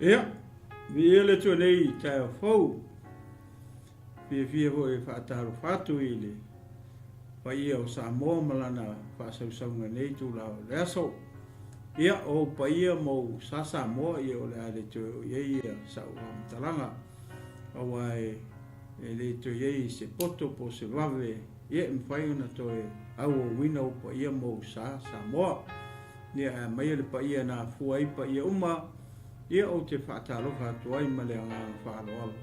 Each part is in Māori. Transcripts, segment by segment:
Ia, vi ele tu nei tai fou. Vi ho e whaataru whatu i le. Pa ia o Samoa malana whaasausanga nei tu lao le aso. Ia o pa ia mo sa Samoa ia o le ale tu ia sa uam talanga. Awa e le tu ia se poto po se wave. Ia mwhai ona to e au o wina o pa ia mo sa Samoa. Ia mai le pa ia na fuai pa ia uma. Ia o te whaatalofa atu ai ma le anga whaaloalo.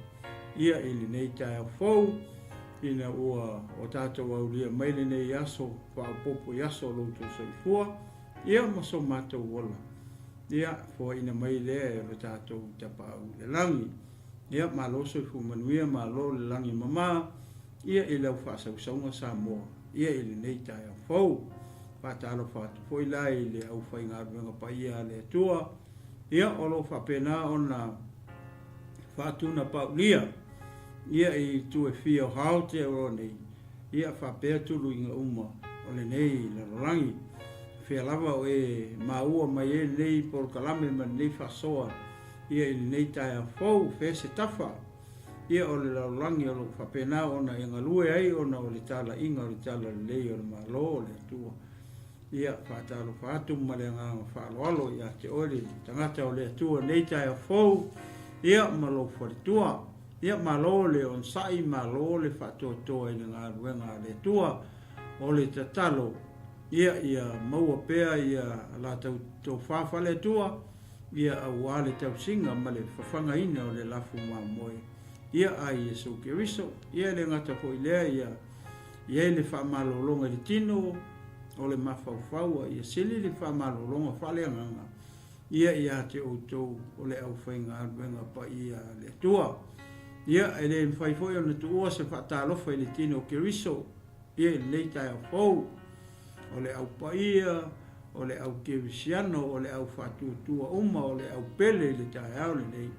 Ia ili nei tai fou. Ina ua o tātou au lia maile nei aso, whaapopo yaso loutu soifua. Ia maso mātou wala. Ia fua ina maile e o tātou tapa au le langi. Ia malo soifu manuia malo le langi mama. Ia ilau whaasaunga Samoa. Ia ili nei tai fou. Whaatalofa atu foi lai le au whaingaruenga pa ia le atua. Ia olo whapena o na whaatuna paulia. Ia i tu e fia o hao te oro nei. Ia whapea tulu inga uma o le nei la rolangi. Fia lava o e maua mai e nei por kalame ma nei whasoa. Ia i nei tai a fau fese tafa. Ia o le la rolangi o lo whapena o na inga lue ai o na o le tala inga o le tala le lei o le malo o le atua. Ia whaatalo whaatu ma le nganga whaaloalo ia te oele tangata o le atua nei tai a fau. Ia malo wharitua. Ia malo le on sai malo le whatotoa i ngā ruenga le tua o le tatalo. Ia maua pea ia la tau whawha le tua. Ia aua le tau singa ma le whawhanga ina o le lafu mamoe. Ia ai Yesu Keriso. Ia le ngata po ilea ia le whamalolonga Leatinuu o le mawhauwhaua. Ia sili le whamalolonga whaleanganga. Ia te outou o le au whainga ruenga pa ia le tua. Ia e le mwhaifoi o na tuua se whaatalofa i Leatinuu Keriso. Ia i lei tai au fau. O le au paia, o le au kerisiano, o le au whaatutua uma, o le au pele le tai au le nei.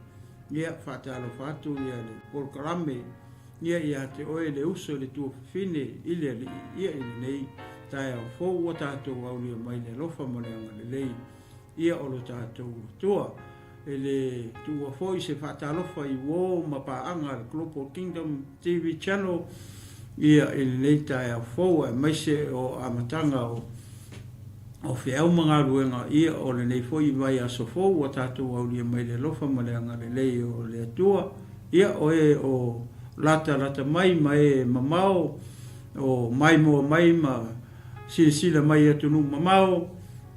Ia whaatalofa atu ia le polkarame. Ia te oe le uso le tua whine ia i le nei tai au fau o tātou au lia mai le lofa moleanga le lei. Ia o lo tātou tua. Ele tua foi se whaatalofa i wō mapaanga le Global Kingdom TV channel. Ia ele leita e a fōu e maise o amatanga o whiau mga ruenga. Ia o le nei foi vai aso fōu o tātou au lia mai le lofa maleanga le lei o le atua. Ia o e o lata mai mai mamao o mai moa mai ma sila mai atunu mamao.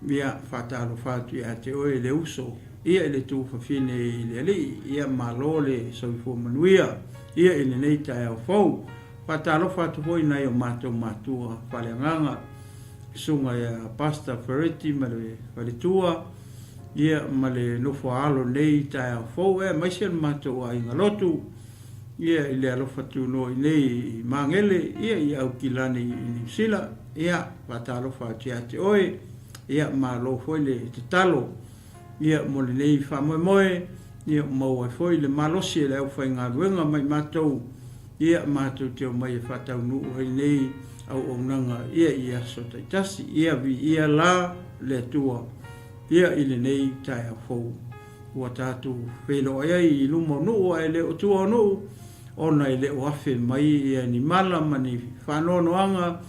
Ia whaatalofa atu ia te oe le uso. Ia ele tu whawhine i le ali, ia malo le soifua manuia, ia ele nei tai au fau. Whatalofa atu hoi nei o mātou mātua whaleanganga, sunga ia pasta whareti ma le whaletua, ia ma le nofo alo nei tai au fau, maise le mātou a inga lotu, ia ele alofa tu no i nei mangele, ia au kilani i Niusila, ia whatalofa atu ia te oe, ia malo foi le te talo, ia mo le nei whamoemoe, ia mau ai foi le malosi e le au whai ngā ruenga mai mātou, ia mātou te o mai e whatau nuu ai nei au onanga, ia so taitasi, ia la le atua, ia i le nei tai a fau. Ua tātou whelo ai i lumo nuu ai le o tua nuu, ona i le o afe mai ia ni mala ma ni whanonoanga,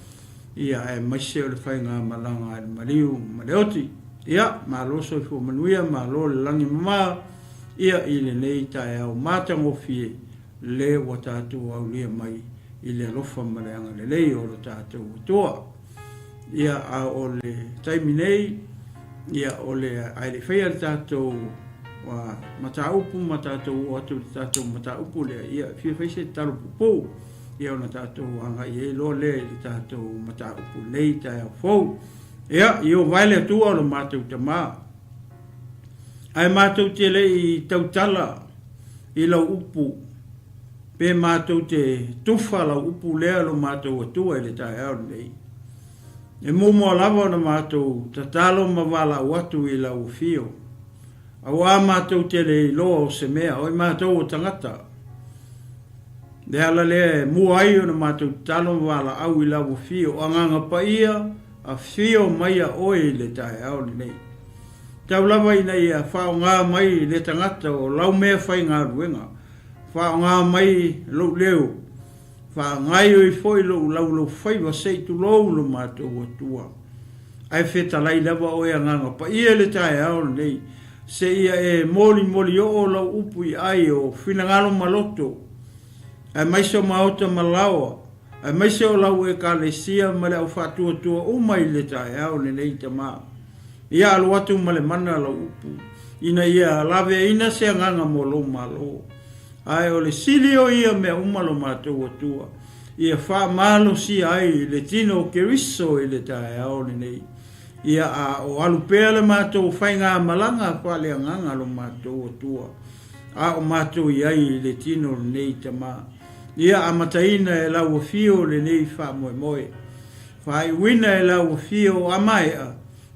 ia e maise o le whai ngā malanga e mariu ma le oti. Ia, malo soifua manuia, malo le langi mama, ia i le nei tai au mātangofie le wa tātou au lia mai i le alofa mareanga le lei o le tātou toa. Ia a o le taimi nei, ia o le aere whaia le tātou mataupu, o atu le tātou mataupu le ia fia whaise talo pupu, ia o na tātou anga i e lo le tātou mataupu nei tai au fau. Ia, i o vaile atua o lo mātou te mā. Ai mātou te le i tautala i lau upu. Pe mātou te tufa lau upu lea lo mātou atua i le tai au nei. E mumo lava na mātou tatalo mawala watu i lau fio. Au a mātou te le i loa o se mea, oi mātou o tangata. Le ala le mua ai o na mātou tatalo mawala au i lau fio. O anganga pa ia, a fio mai a oe le tai au nei. taulava ina ia whaonga mai le tangata o lau mea whai ngā ruenga. Whaonga mai lo leo. Whaongai o i foi lo lau whai wa sei tu lo mātou atua. Ai wheta lai lava o ea nganga pa ia le tae ao nei. Se ia e moli o lau upu i ai o whinangalo maloto. Ai maiso maota malawa. Ai maiso o lau e ka le sia ma le au whatua tua o mai le tae ao le nei tamaa. Ia alu atu ma le mana lau upu. Ina ia lave ina se nganga mo lo malo. Ai o le sili o ia mea umalo mātou atua. Ia wha malo si ai le tino keriso i le tae ao le nei. Ia a o alu pea le mātou whai ngā malanga wha le nganga lo mātou atua. A o mātou iai le tino le nei tama. Ia a mataina e lau fio le nei wha moe moe. Whai wina e lau fio a maia.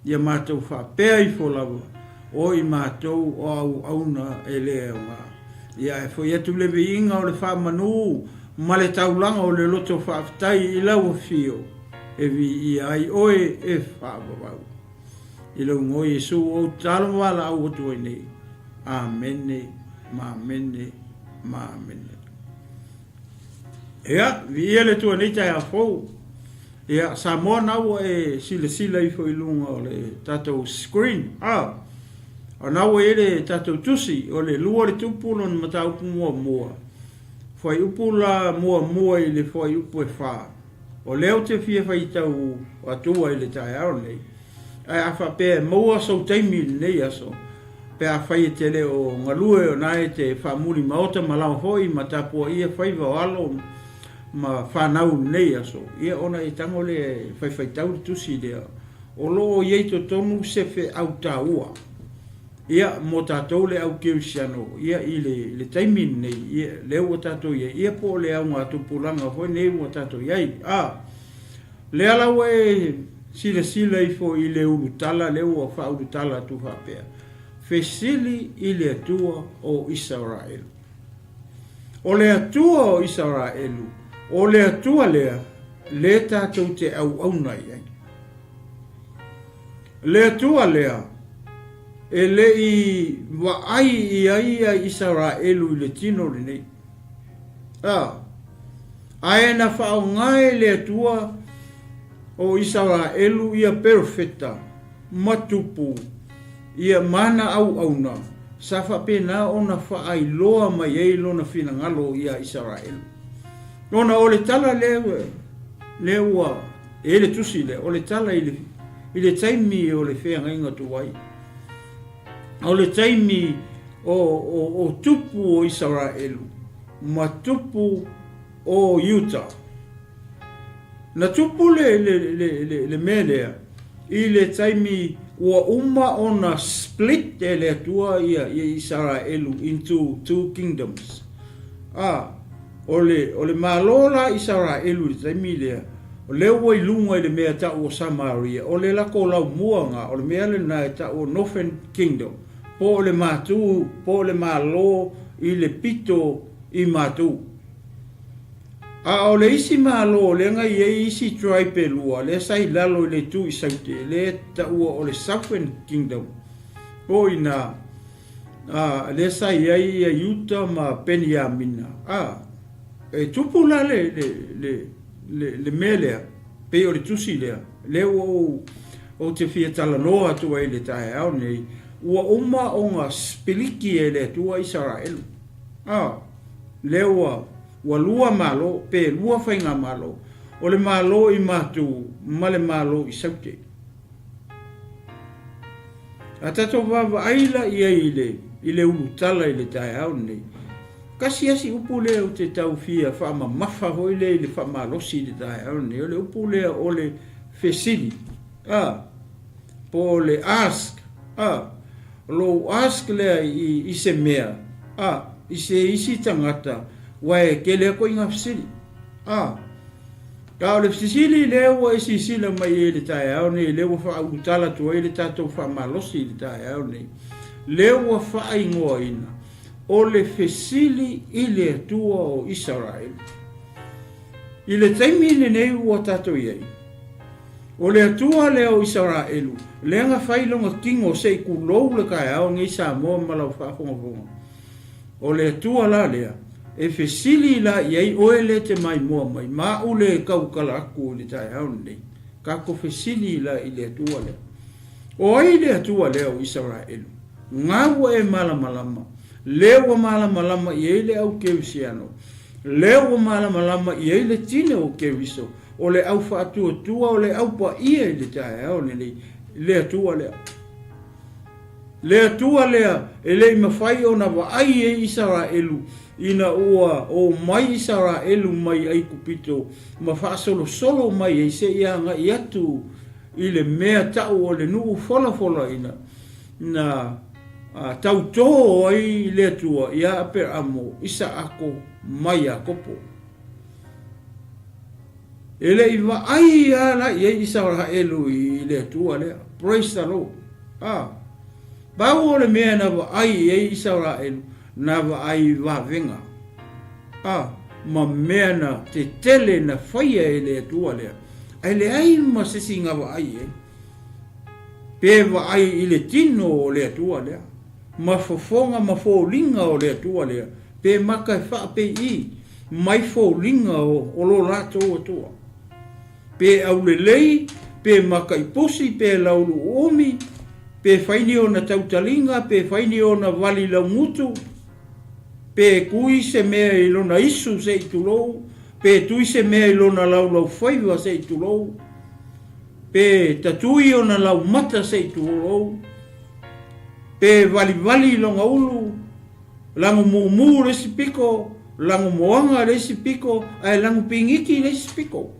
Ia mātou wha pea i fo lawa. O i mātou o au auna e lea o ngā. Ia e fo iatu lewe inga o le wha manu. Ma le taulanga o le loto wha aftai i lau fio. E vi i ai oe e whaabawau. I lau ngoi Jesu o talo wala au otu ai nei. Amene, mamene, mamene. Ea, vi ia le tua nei tai a fau. Ea, sa moa nau e sila i fo ilunga o le tatou screen. O nau e le tatou tusi o le lua le tupu lon matau upu mua. Fai upu la mua i le fai upu e whaa. O leo te fia whai tau atua i le tae ao nei. Ai a wha pēr maua sau teimi nei aso. Pēr a whai te leo ngalue o nai te whamuri maota malau hoi ma tapua ia whaiva o alo ma whanau nei aso. Ia ona i tango le whai tau tusi lea. O loo iei to tonu sefe au taua. Ia mo tātou le au kiusiano. Ia i le teimi nei. Ia leo o tātou ia. Ia po le au ngā tupulanga hoi nei o tātou iei. Le alau e sila i fo i le urutala, leo o wha urutala tu whapea. FESILI i le atua o ISARAELU. O le atua o ISARAELU, o le atua lea, le tātou te au nai ai. Le atua lea, e le i wa ai i ai a ISARAELU i le tino le nei. Ae na whao ngai le atua o ISARAELU ia perfecta, matupu, ia mana au na, sa whapena o na whaai loa mai ei lo na whinangalo ia ISARAELU. Nona o le tala leua, e le tusi le, o le tala i le taimi o le whea inga tuwai. O le taimi o tupu o ISARAELU, matupu o Utah. Na tupu le melea, i le taimi ua uma ona split e le atua ia ISARAELU into two kingdoms. O le malola ISARAELU le taimi lea, o le ua i lunga i le mea ta o Samaria, o le lako lau muanga, o le mea le na ta o Northern Kingdom, po le matu, po le malo, i le pito i matu. O le isi malo, le ngai e isi tribe lua, le sai lalo i le tu i saute, le ta ua o le Southern Kingdom. O ina, le sai ai a Utah ma Peniamina. E tupu la le melea, pe o le tusi lea, le o te fia tala noa tua i le tae au nei, ua uma o ngā spiliki e le tua ISARAELU. Le ua lua malo, pe lua whainga malo, o le malo i matu, ma le malo i saute. A tato wawa aila i le ulutala i le tae au nei. Kasi asi upu lea o te tau fia whaama mafa hoi le i le whaama losi i le tae au nei. O le upu lea o le FESILI. Po le ask. Lo ask lea i se mea. I se isi tangata. Wai ke le ko inga FESILI. Ka o le FESILI lea ua isi sila mai e le tae au nei. Le ua wha utala tua e le tatou whaama losi i le tae au nei. Le ua wha ingoa ina. O le FESILI i le atua o ISARAELU. I le taimi le nei ua tatou iei. O le atua leo Isaraelu, lenga whailonga kingo sei ku lou le kai au ngi Samoa malau whakonga. O le atua la lea, e FESILI la iei oe le te mai moa mai, ma ule kau kala aku le tai au nei. Kako FESILI la i le atua lea. O ai le atua leo Isaraelu, ngawa e malamalama, leo malamalama iei le au keusiano, leo malamalama iei le tine o keuiso, o le au whaatua tua o le au pa ia i le tae au nei, le atua lea. Le atua lea, e le mawhai o na wa ai e Isaraelu, ina ua o mai Isaraelu mai ai kupito, ma whaasolo solo mai e se ianga i atu i le mea tau o le nuu fola ina, na tauto ai le atua ia aper amo isa ako mai a kopo. Ele iwa ai ala ye Isaraelu i le atua lea. Praise the Lord. Bau o le mea na wa ai ye Isaraelu na wa ai wa venga. Ma mea na te tele na whaia e le atua lea. Ai le ai ma sesinga wa ai e. Pe wa ai i le tino o le atua lea. Ma fofonga ma fōlinga o le atua lea. Pe maka wha pe i. Mai fōlinga o lo lato o atua. Pe au le lei, pe maka i posi, pe laulu omi, pe whaini o na tautalinga, pe whaini o na wali lau mutu, pe kui se mea i lona isu se i tulou, pe tui se mea i lona lau whaiwa se i tulou, pe tatui o na lau mata se i tulou, pe wali longa ulu, langu mumu resi piko, langu moanga resi piko, ai langu pingiki resi piko.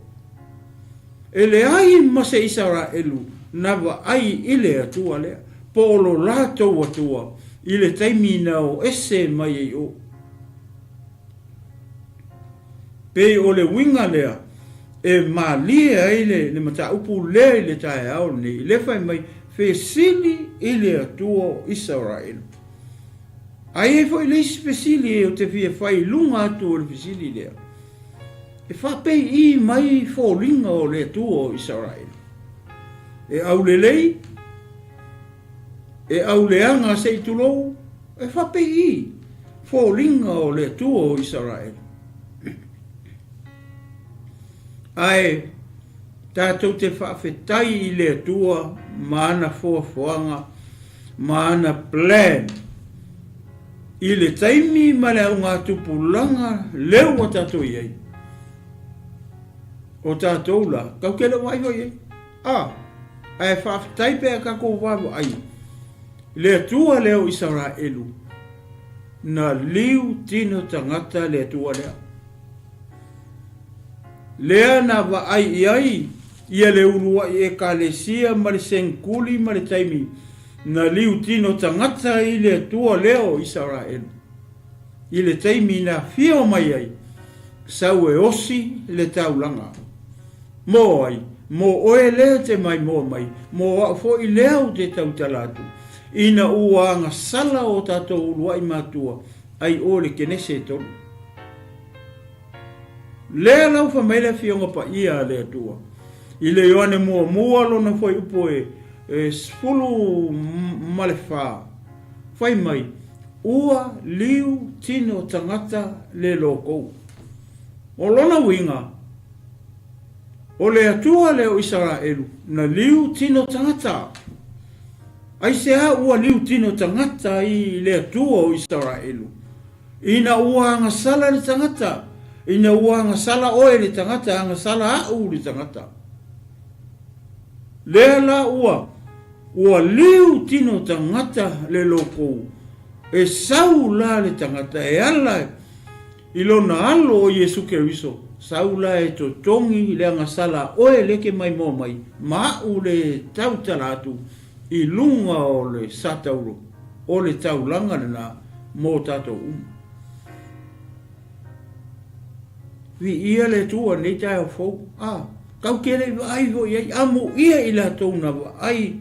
Ele ai ma se Isaraelu, na wa ai ile atua lea, po lo lato atua, ile taimi nao ese mai e o. Pe o le winga lea, e ma lia ile, le mata upu lea ile tae au ni, le fai mai, FESILI ile atua Isaraelu. Ai e fo ile isi FESILI e o te fia fai lunga atua le FESILI lea. E whapei i mai fōlinga o le atua o Isaraelu. E au le lei, e au le anga se i tulou, e whapei i fōlinga o le atua o Isaraelu. Ai, tātou te whawhetai i le atua, maana fuafuanga, maana plan. I le taimi ma le au ngā tupulanga, leo wa tātou iei. O tātou la, kau kele wai hoi e. Ai whawhetai pēr kako wawa ai. Le atua leo Isaraelu, na liu tino tangata le atua lea. Lea na wa ai iai, ia le urua i e kalesia ma le senkuli ma le taimi, na liu tino tangata i le atua leo Isaraelu. I le taimi na fio mai ai, sau e osi le taulanga. Mo ai, mo oe lea te mai mo mai, mo fo i leo te tautalatu. Ina ua anga sala o tātou urua i mātua, ai o le kenese tolu. Lea lau fa meile fionga pa ia le atua. I le yoane mua lona foi upo sfulu malefa. Fai mai, ua liu tino tangata le loko. O lona winga, o le atua leo Isaraelu, na liu tino tangata. Ai se a ua liu tino tangata i le atua o Isaraelu. Ina ua anga sala le tangata. Ina ua anga sala oe le tangata, anga sala au le tangata. Lea la ua liu tino tangata le loko. E sau la le tangata, e ala i lona alo o Yesu Keriso. Sau la e to tongi le anga sala oe leke mai mo mai. Mau le tau talatu i lunga o le satauro. O le tau langa na mo tato Vi ia le tua nei tai o fou. Kau kere ai ho ia amu ia i la tona ai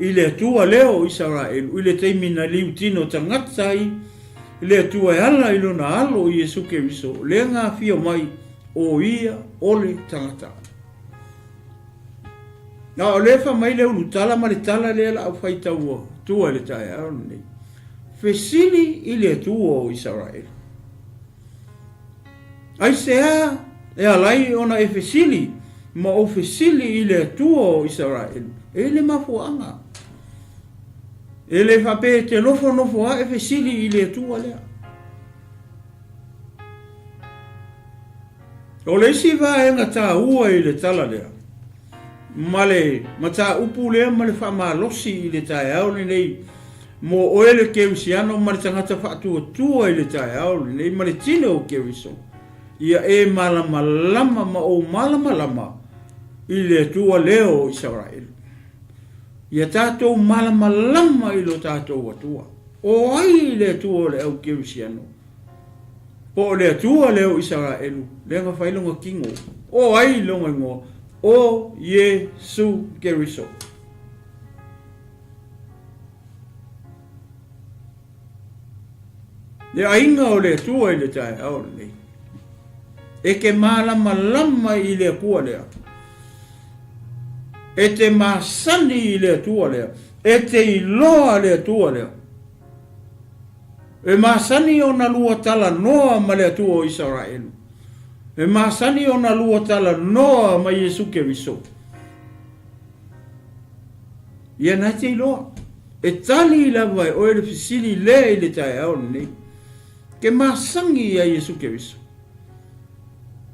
i le tua leo Isaraelu. I le teimina liu tino tangata i le tua e ala i lona alo i Yesu Keriso. Le ngā fio mai o ia o le tangata. o le fa mai le ulu tala ma le tala le la au fai tau tua le tae au nei. Fesili i le tua o Isaraelu. Ai sea e alai ona e fesili, ma o fesili i le tua o Isaraelu. E le mafuanga. E le fa pe te nofo a e fesili i le tua lea. O le si va e ngata ua i le tala lea. Ma ta upu lea ma le wha maa losi i le tae au nei. Mo oele ke usiano ma le tangata wha tua i le tae au nei. Ma le tine o ke uso. Ia e malama lama ma o malama lama i le tua leo Isaraelu. Ia tātou malama lama i lo tātou atua. O ai le tua le au ke usiano. Po le tua leo Isaraelu, le nga whailonga kingo, o ai longa ngoa, o Yesu Keriso. Le ainga o le tua i le tae au nei. E ke malama lama i le kua lea. E te masani i le tua lea. E te iloa le tua lea. E masani o na lua tala noa ma le atua o Isaraelu. E masani o na lua tala noa ma Yesu Keriso. Ia nai te iloa. E tali i lava e oe le fisili le i le tae au nei. Ke masangi a Yesu Keriso.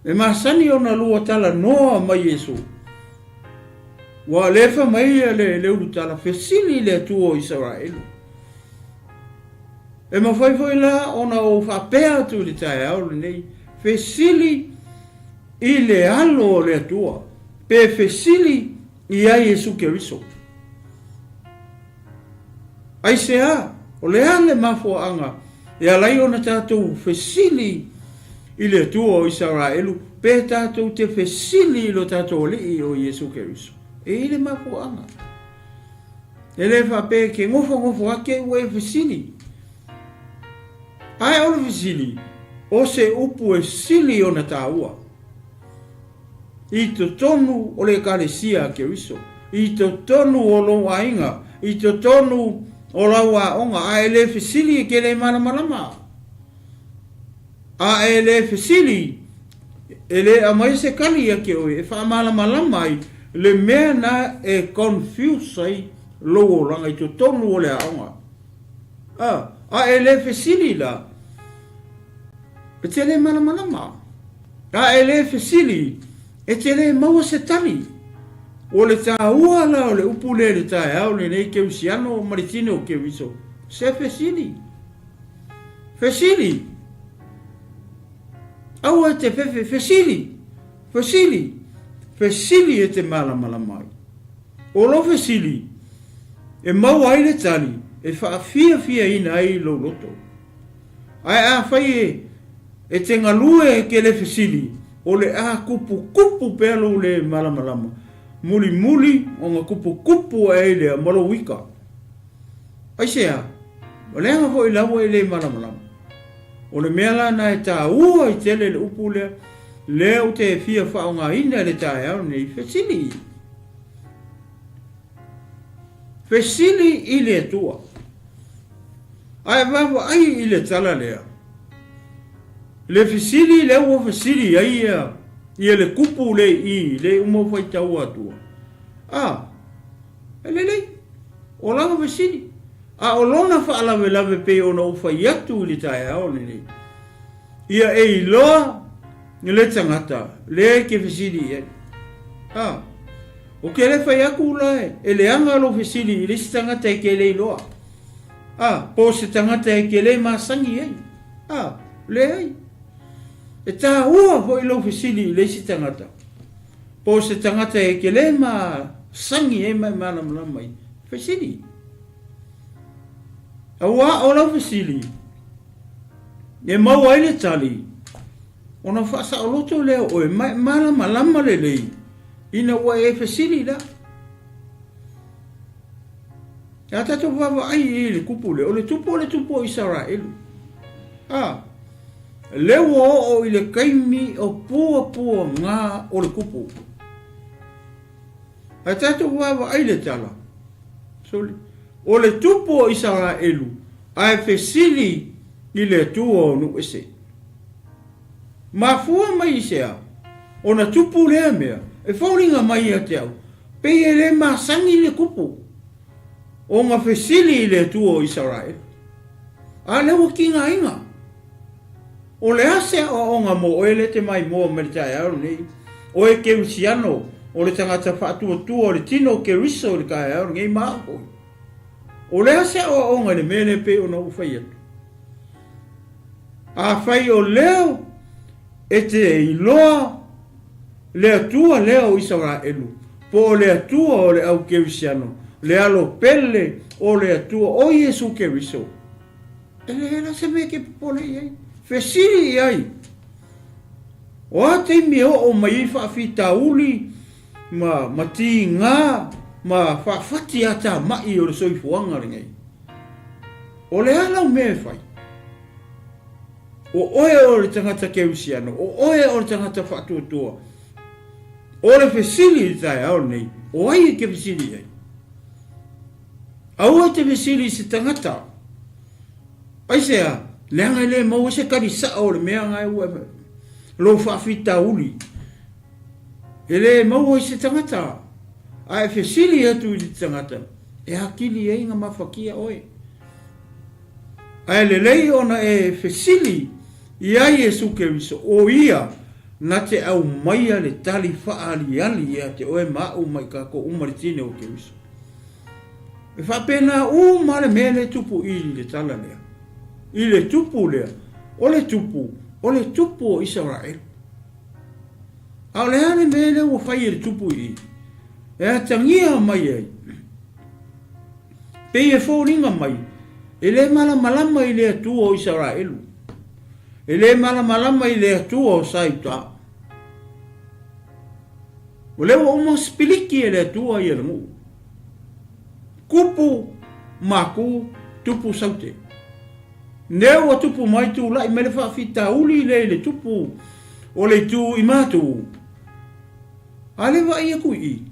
E masani o na lua tala noa ma Yesu. Wa lefa mai le ulu tala fisili le atua o Isaraelu. E mawhai la ona o whapea tu le tae au nei. Fesili i le alo o le atua. Pe fesili i a Yesu Keriso. Ai sea, o le ale mafuanga. E alai ona tātou fesili i le atua o Isaraelu. Pe tātou te fesili i lo tātou li o Yesu Keriso. E i le mafuanga. E le whape ke ngofo ake ue fesili. Ai o le fisili, o se upu e sili o na tāua. I to tonu o le kalesia Keriso. I to tonu o lo wainga. I to tonu o la waonga. A ele fisili ke le malamalama. A ele fisili, ele amai se kali ake oe. E wha malamalama ai, le mea na e confuse ai lo langa. I to tonu o le aonga. A ele fisili la. E te le malamalama. A ele fesili. E te le maua se tali. O le tā ua la o le upu le tae au le nei ke usiano o maritine o ke wiso. Se fesili. Fesili. Au e te fefe. Fesili. Fesili. Fesili e te malamalama. O lo fesili. E maua ai le tali. E wha fia ina ai lo loto. Ai a whai e te ngalue ke le fesili, o le a kupu pelo le malamalama. Muli, o nga kupu e le malowika. Ai sea, o le anga fo i lawa e le malamalama. O le mea na e tā ua i tele le upu le o te fia whaonga ina le tae au nei fesili. Fesili i le tua. Ai wawa ai i le tala lea. Le fisili le ua fisili ai ia le kupu le i le umo fai tau atua. Lei, o lava fisili. O lona wha lave pe o na ufa iatu li tae au ni. Ia e iloa ni le tangata, le ke fisili e. O ke le whai aku ulae, e le anga lo fisili, le si tangata e ke le iloa. Po se tangata e ke le masangi e. Le ai. E tā ua ho i lo fisili le si tangata. Po se tangata e ke le ma sangi e mai mai. Fisili. Awa o lo fisili. E mau ai le tali. Ona whasa o loto leo o e malama le lei. Ina ua e fisili la. E tato wawa ai e le kupu le. O le tupu o Isaraelu. Leo o i le kaimi o pua ngā o le kupu. A tātou wawa ai le tala. Soli. O le tupu o Isaraelu, ai FESILI i le atua o nu ese. Mafua mai sea, o na tupu lea mea, e whauringa mai a te au, pe e le masangi le kupu, o ngā FESILI i le atua o Isaraelu. A lewa ki ngā inga. O le ase o ngā mo o ele te mai mo me le tae au nei, o e ke usiano, o le tangata whaatua o le tino ke riso o le kai au ngei māko. O le ase o ngā le mele pe o na ufai atu. A whai o leo, e te iloa, le atua leo Isaraelu, po o le atua o le au ke usiano, le alo pele o le atua o Yesu ke riso. E le hela se me ke popole iai, FESILI iai. O a te mi o mai whaafitauli, ma ti ngā, ma whaafati ata mai o le soifuanga ringai. O le alau me whai. O oe o le tangata ke usiano, o oe o le tangata whaatuatua. O le FESILI tai au nei, o ai ke FESILI ai. Aua te FESILI se tangata. Ai sea, leanga le mau se karisa o le mea ngai ua. Lo whaafitauli. Ele mau se tangata. A FESILI atu i tangata. E hakili e inga mawhakia oe. A le lei ona e FESILI ia Yesu Keriso o ia na te au maia le tali whaali ali ia te oe mau mai kako umaritine o Keriso. E whapena ma le mele tupu i le tala lea. I le tupu lea. O le tupu o Isaraelu. A le hane mele o whai le tupu i. E a tangia mai ai. Pe e whauringa mai. E le malama i le atua o Isaraelu. E le malama i le atua o 𝚟𝚑𝚎𝚘. O le o spiliki e le atua i le mu. Kupu maku tupu saute. Neo a tupu mai tu lai me le whaafitauli le tupu o le tu i mātu. Ale wa ia kui i.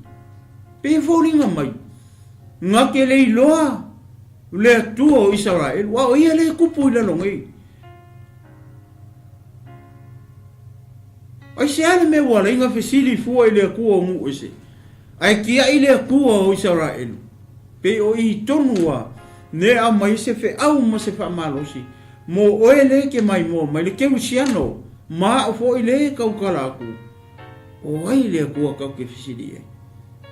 Pe whauringa mai. Ngā ke le iloa le atua o Isaraelu. Wa o ia le kupu i lalongai. Ai se ale me wala inga FESILI fua i le akua o mu ese. Ai kia i le akua o Isaraelu. Pe o i tonua ne a mai se fe au ma se fa malosi. Mo oe le ke mai mo mai le ke usiano. Ma o fo i le kau kalaku. O ai le akua kau ke FESILI e.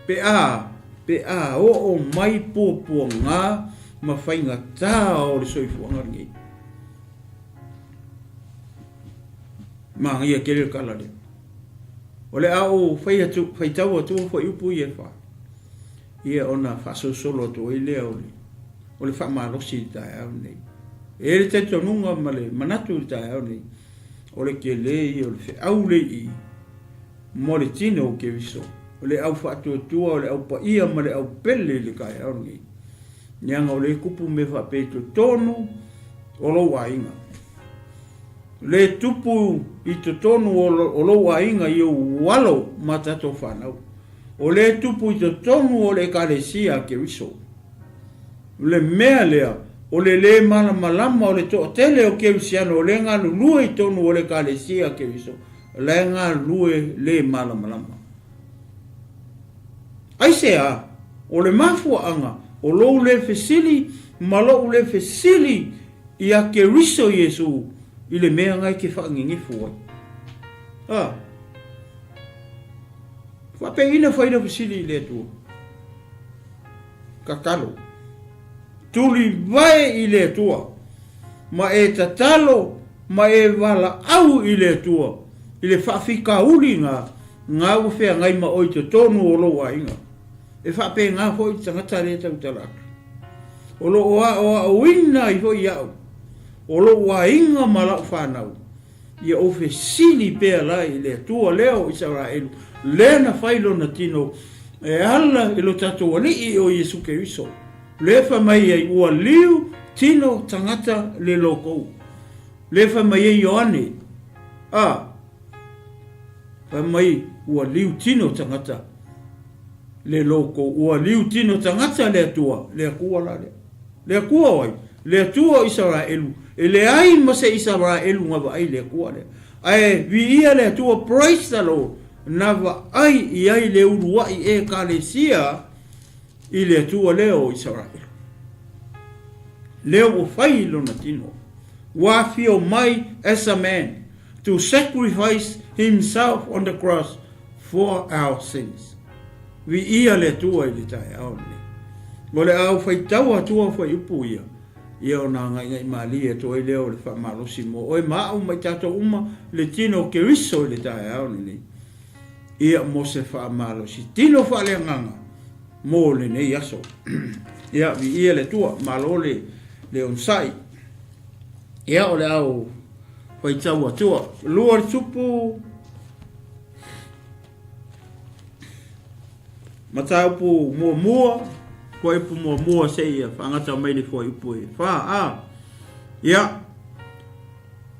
Pe a o mai pōpua ngā ma whainga tā o le soifuanga ringi. Ma ia kere kalare. O le au whaitau atu o whai upu i e wha. Ia ona whaso solo atu i lea o le wha marosi i tae au nei. E le te tonunga ma le manatu i tae au nei. O le ke le i o le whi au le i. Mo le tine o ke viso. O le au whaatuatua o le au pa ia ma le au pele le kai au nei. Nianga o le kupu me whapeto tonu o lo wainga. Le tupu i te tonu o lo wainga i o walo matato whanau. O le tupu i te tonu o le kalesia ke viso. Le mea lea, o le malama o le to'atele o ke visiano, o le ngā lulue i tonu o le kalesia ke viso. Le ngā lue le malama. Aisea, o le mafua anga, o lo le FESILI, malo le FESILI i a ke riso Yesu, i le mea ngai ke whaangingifu wai. Whape ina whaina FESILI i le atua. Kakalo. Tuli vai i le atua. Ma e tatalo, ma e wala au i le atua. I le whaafika uli ngā uwhea ngai ma oi te tonu o lo wainga. E whape ngā hoi tangata le tau talaki. O lo o wina i hoi au. O lo wainga ma lau whanau. Ia o FESILI pēa lai i le atua leo Isaraelu. Lena whailo na tino e ala i lo tatou alii o Yesu Keriso. Le mai ai ua liu tino tangata le loko. Le mai ai Ioane. Mai ua liu tino tangata le loko ua liutino tangata le atua, le akua la le akua wai, le atua Isaraelu, e le ai ma se Isaraelu ngava ai le akua le. Ai vi ia le atua praise the Lord, nava ai i ai le uruai e kalesia i le atua leo Isaraelu. Leo o fai lona tino, wafio mai as a man, to sacrifice himself on the cross for our sins. Vi ia le tua i le tai au ne. Mo le au fai taua tua fai upu ia. Ia o nga ngai mali e toi leo le wha malosi mo. Oe maa mai tato uma le tino ke riso i le tai au ne. Ia mo se wha malosi. Tino wha le nganga. Mo le nei aso. Ia vi ia le tua malo le onsai. Ia o le au fai taua tua. Lua le tupu. Mataupu mua ko ipu mua se ia whangata mai le foi upu e wha ia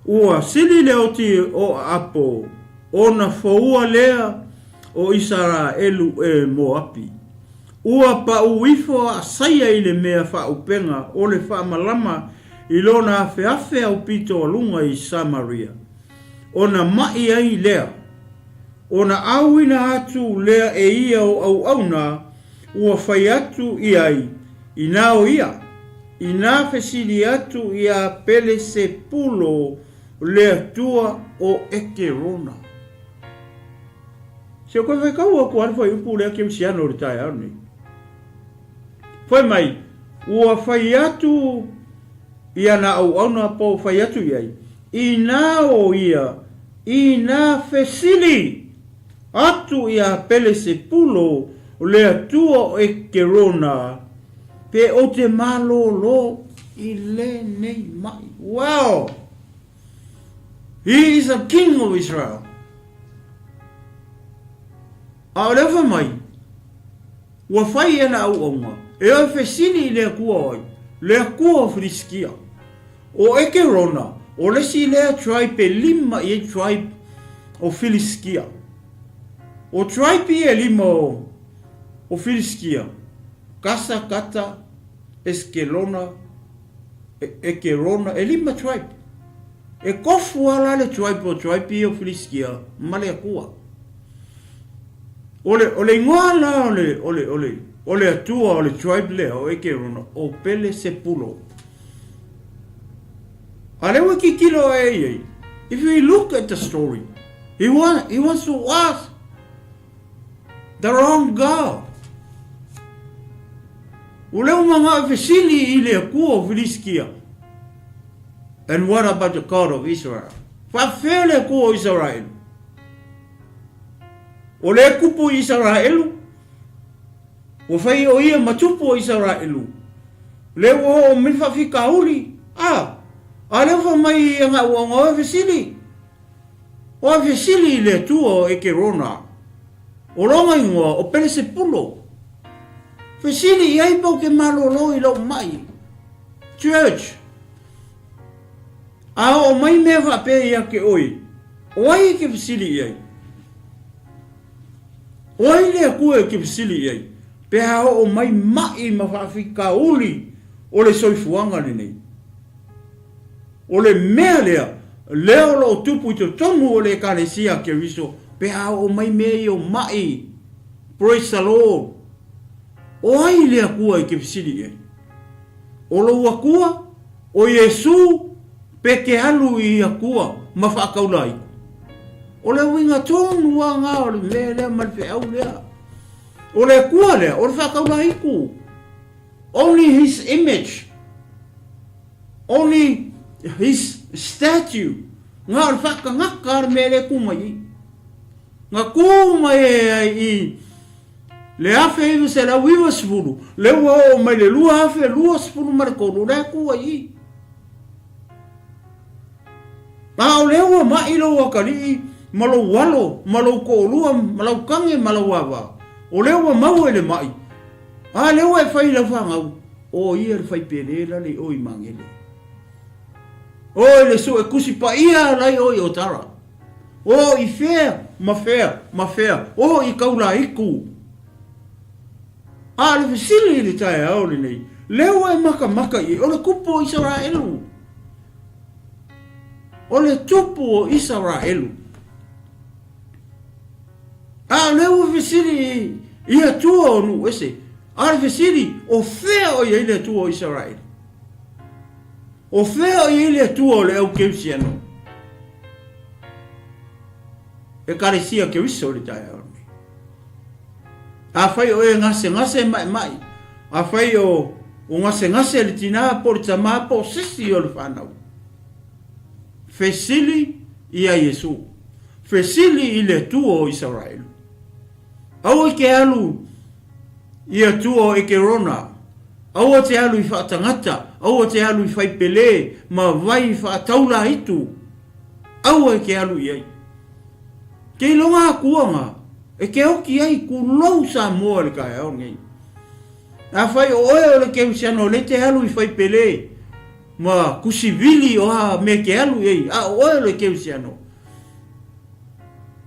ua sili leo ti o apo ona foua lea o Isaraelu e Moapi ua pa uifo a saia i le mea wha upenga o le wha malama i lona afe au pito alunga i Samaria ona mai ai lea ona auina atu lea e ia o auna ua fai atu i ai ina o ia ina fesili atu ia pele se pulo lea tua o ekerona se koe fai kaua ko arfa upu lea kem siano ritai arni fai mai ua fai atu ia na au auna po fai atu i ai ina o ia ina fesili atu ia pele se pulo le atua o ekerona pe o te malolo i le nei mai. Wow! He is a king of Israel. A lewa mai, ua fai ena au onga, e o fesili le kua oi, le kua friskia. O ekerona, o lesi lea tribe lima i tribe o filiskia. O tribe e lima o filiskia. Kasa kata eskelona ekerona e lima tribe. E kofu ala le tribe o tribe o filiskia male akua. Ole ngala ole atua ole tribe le o ekerona o pele sepulo. Alewa ki kilo e. If we look at the story, he wants to ask the wrong God. Uleu mga FESILI i le akua o filiskia. And what about the God of Israel? Whawhea le akua o Israel. O le kupu Israelu. O whai o ia matupu o Israelu. Le o mifa fika uli. A lewa mai nga uanga o FESILI. O FESILI le tua o ekerona. O ronga ingoa o pele se pulo. FESILI iai pau ke malolo i lau mai. Church. A o mai mea whape ia ke oi. O ai ke FESILI iai. O ai le akua ke FESILI iai. Pe hao o mai mai ma whawhika uli o le soifuanga nei. O le mea lea. Leo lo tupu i te tomu o le kalesia ke riso. Pe hao o mai mea i o mai. Praise the Lord. O ai le akua i ke FESILI iai. O lo akua o Yesu pe ke alu i akua ma whakaulai. O le winga tonu a ngā o le mea lea malwhi au lea. O le akua lea, o le whakaulai ku. Only his image. Only his statue. Ngā o le whakangaka ar mea le kumai. Ngā kumai e i le afe iwa se la wiwa sifuru. Le ua o mai le lua afe lua sifuru marakonu. Le kua i. Pao le ua mai lo wakali malo walo, malo koolua, malo kange, malo wawa. O le ua mau ele mai. Le ua e whai la whangau. O ia le whai pelela le oi mangele. O le so e kusi pa ia lai oi o tara. O i fea, ma fea. O i kaula iku. A le fesili le tae au le nei. Leo e maka i o le kupu o Isaraelu. O le tupu o Isaraelu. A leo fesili i atua o nu ese. A le fesili o fea o i le atua o Isaraelu. O fea o i le atua o le au keusiano. E karesia keusia o le tae au. A fai o e ngase mai. A fai o ngase le tina po le tama po sisi o le whanau. Fesili i a Yesu. Fesili i le tua o Isaraelu. Au e ke alu i a tua o e ke rona. Au o te alu i whaatangata. Au o te alu i whai pele. Ma vai whaataula itu. Au e ke alu i ai. Kei longa kuanga. E ke oki ai ku lou sa moa le kai au ngai. A fai o le ke usiano le te alu i fai pele. Ma kusivili o ha me ke alu ei. A le ke usiano.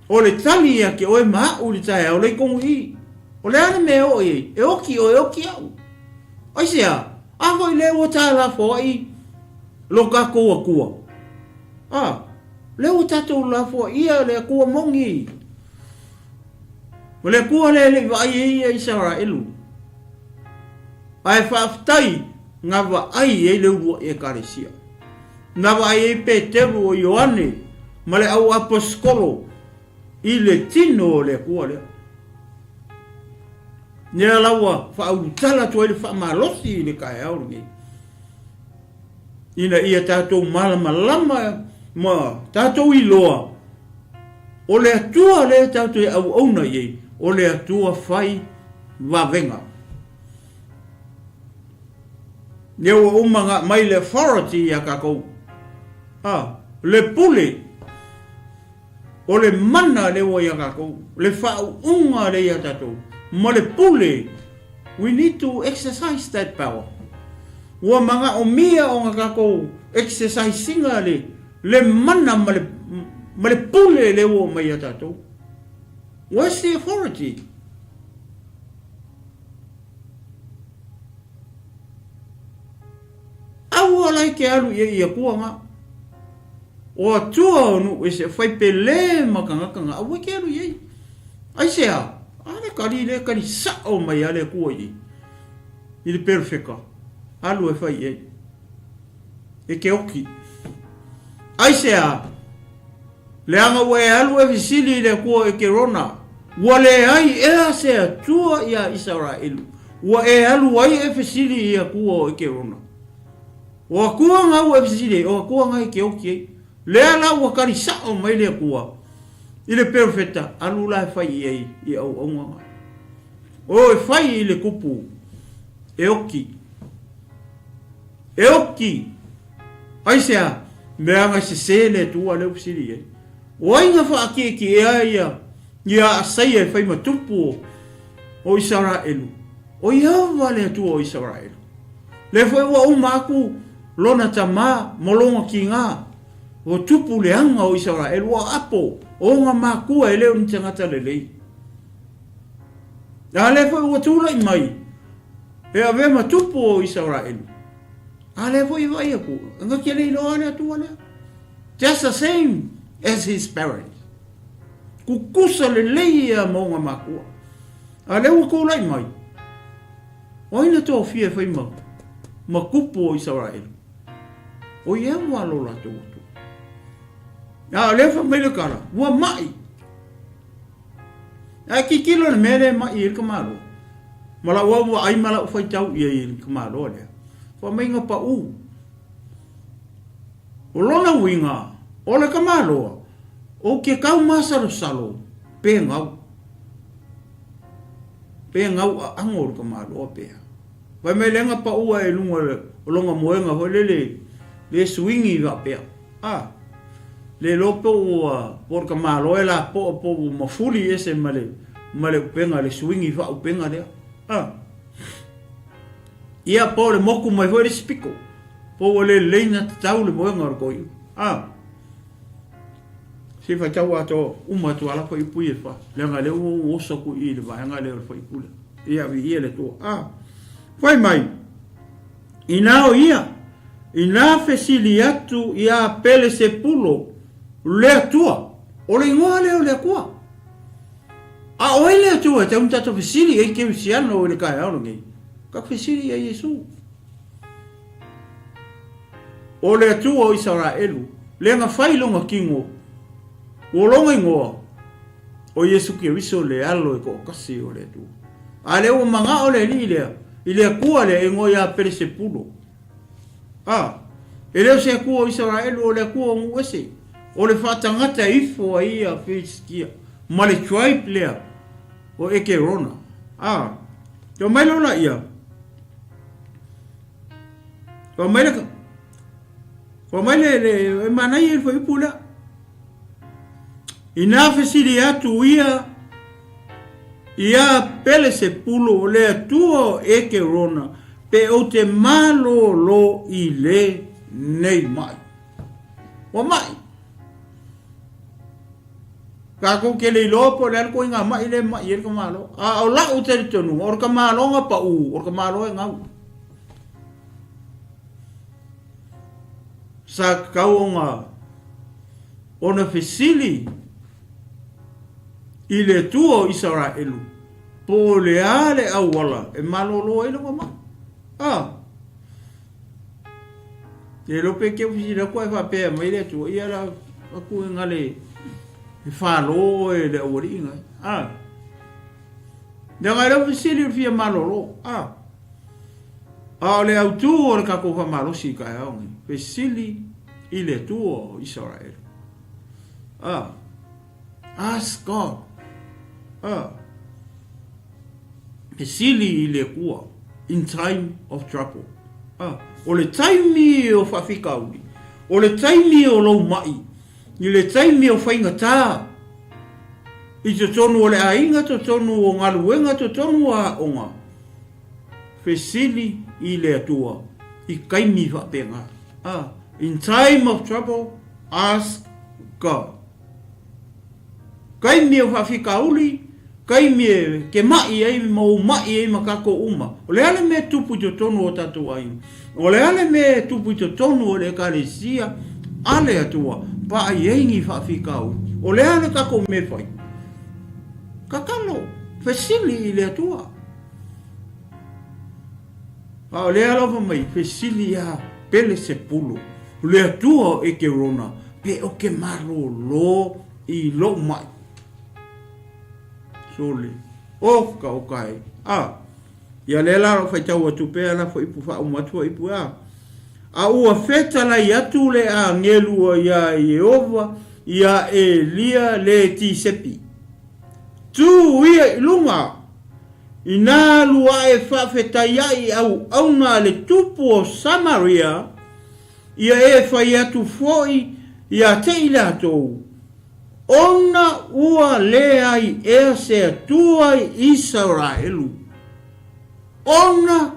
O le tali a ke oe maa uli tae au le kongu i. O le ane me o ei. E oki au. Ai sea. A fai le o tae la fo ai. Lo ka koa kua. Le o tato la fo ia le kua mongi. O le kua le vai e Isaraelu. Ai whaftai ngā vai e le ua e karesia. Ngā vai e Peteru o Ioane. Ma le au aposkolo. I le tino o le kua lea. Nea laua whaurutala tua le whamalosi i le kai au ngai. Ina ia tātou malama ma tātou i loa. O le atua le tātou e au auna iei. O le atua fai wavenga. Neo umanga mai le authority a kakou. Le pule. O le mana le o ia kakou. Le whau unga le ia tatou. Ma le pule. We need to exercise that power. Ua manga o mia o nga kakou. Exercise singa le. Le mana ma le pule le o mai a tatou. What's the authority? Aua lai ke alu ia kua nga. O atua onu e se whai pele makangakanga. Aua ke alu iei. Ai sea. Ale kari sao mai ale kua iei. I le perfeka. Alu e whai iei. E ke oki. Ai sea. Le anga ue alu e FESILI le kua e ke rona. Ua le ai ea se atua ia Isaraelu. Ua e alu ai e FESILI ia kua e ke rona. Ua kua nga ue FESILI. Ua kua nga e ke oki ei. Le ala ua kari sao mai le kua. I le perfeta. Alu la e fai ei. I au nga. O e fai i le kupu. E oki. E oki. Ai sea. Meanga se le tua le FESILI ei. O inga wha ki ea ia asai e whai matupu o Isaraelu. O iawa le atua o Isaraelu. Le whai ua umaku lona tama molonga ki ngā. O tupu le anga o Isaraelu o apo. O ngā makua e leo ni tangata le lei. A le whai ua tūlai mai. E ave matupu o Isaraelu. A le whai vai aku. Nga kia lei loa le atua lea. Just the same as his parents. Kukusa le leia mo ngā makua. A leo ko lai mai. O ina tō fia whai ma kupu o Isaraelu. O ia mua lola tō atu. A leo wha mele kara. Ua mai. A ki kilo na mere mai i kamaro. Mala ua ai mala whai tau i kamaro lea. Wha mai ngā pa u. O lona winga. O le kamaro. O ke kau masaro salo, pe ngau. Pe ngau a angor kamaro pe. Vai me lenga pa ua e lunga longa moenga ho le swingi va pe. Le lopo o por kamaro e la po mafuli ese male penga le swingi va penga le. Ia po le moku mai ho le spiko. Po le leina tau le moenga ko io. Se fa tau ato uma tu ala foi pui fa. Le nga le o so ku I le va nga le foi pula. ia vi ia le tua fai mai ina o ia ina fesili atu ia pele se pulo le atua o le ingoa le o le akua a o le atua te un tato fesili e ke usiano o le kai auro ngai ka fesili e Yesu o le atua o Isaraelu le nga fai longa kingo o longa ingoa o Yesu Kiriso le alo e ko kasi o le atua a le o manga o le li ile akua le ingoa ia pele se pulo e leo se akua o Isaraelu o le akua o nguese o le whatangata ifo a ia whiskia ma le tribe lea o eke rona te o mailo la ia o maile le manai e fo ipula ina fesili atu ia pele se pulo o le atua o eke rona pe o te malo lo i le nei mai o mai kako ke le lopo le ko inga mai le mai e ko malo o la o te tonu or ka malo nga pa or ka malo nga sa kaunga ona fesili ile tuo Isaraelu po le ale awala e malo lo e lo ma te lo pe ke usi la ko fa pe mai le tuo ia la ku ngale falo e le oringa da gara fesili fia malo lo le autu o ka ko fa malo si ka aongi fesili ile tuo Israel ask God fesili ile kuwa in time of trouble o le taimi o whawhikauri o le taimi o lau mai i le taimi o whaingata i te tonu o le ainga to tonu o ngaluenga to tonu a onga fesili i le atua i kaimi whapenga in time of trouble ask God kaimi o whawhikauri kaimi ke mai ai mau mai ai makako uma o le ale me tupu to tonu o tatu ai o le ale me tupu to tonu o le kalesia ale atua pa ai ngi whawhikau o le ale kako me whai kakalo fesili i le atua o le alofa mai fesili a pele se pulo le atua e ke rona pe o ke maro lo i lo mai sole o kai ia le la fa tau atu pe ala fo ipu fa o matu ipu a ua feta la yatu le a ngelu ya Yehova ya Elia le tisepi tu ia lunga ina lua e fa feta yai au na le tupu o Samaria ia e fa yatu foi ia te ila tou ona ua le ai e se atua i Isaraelu ona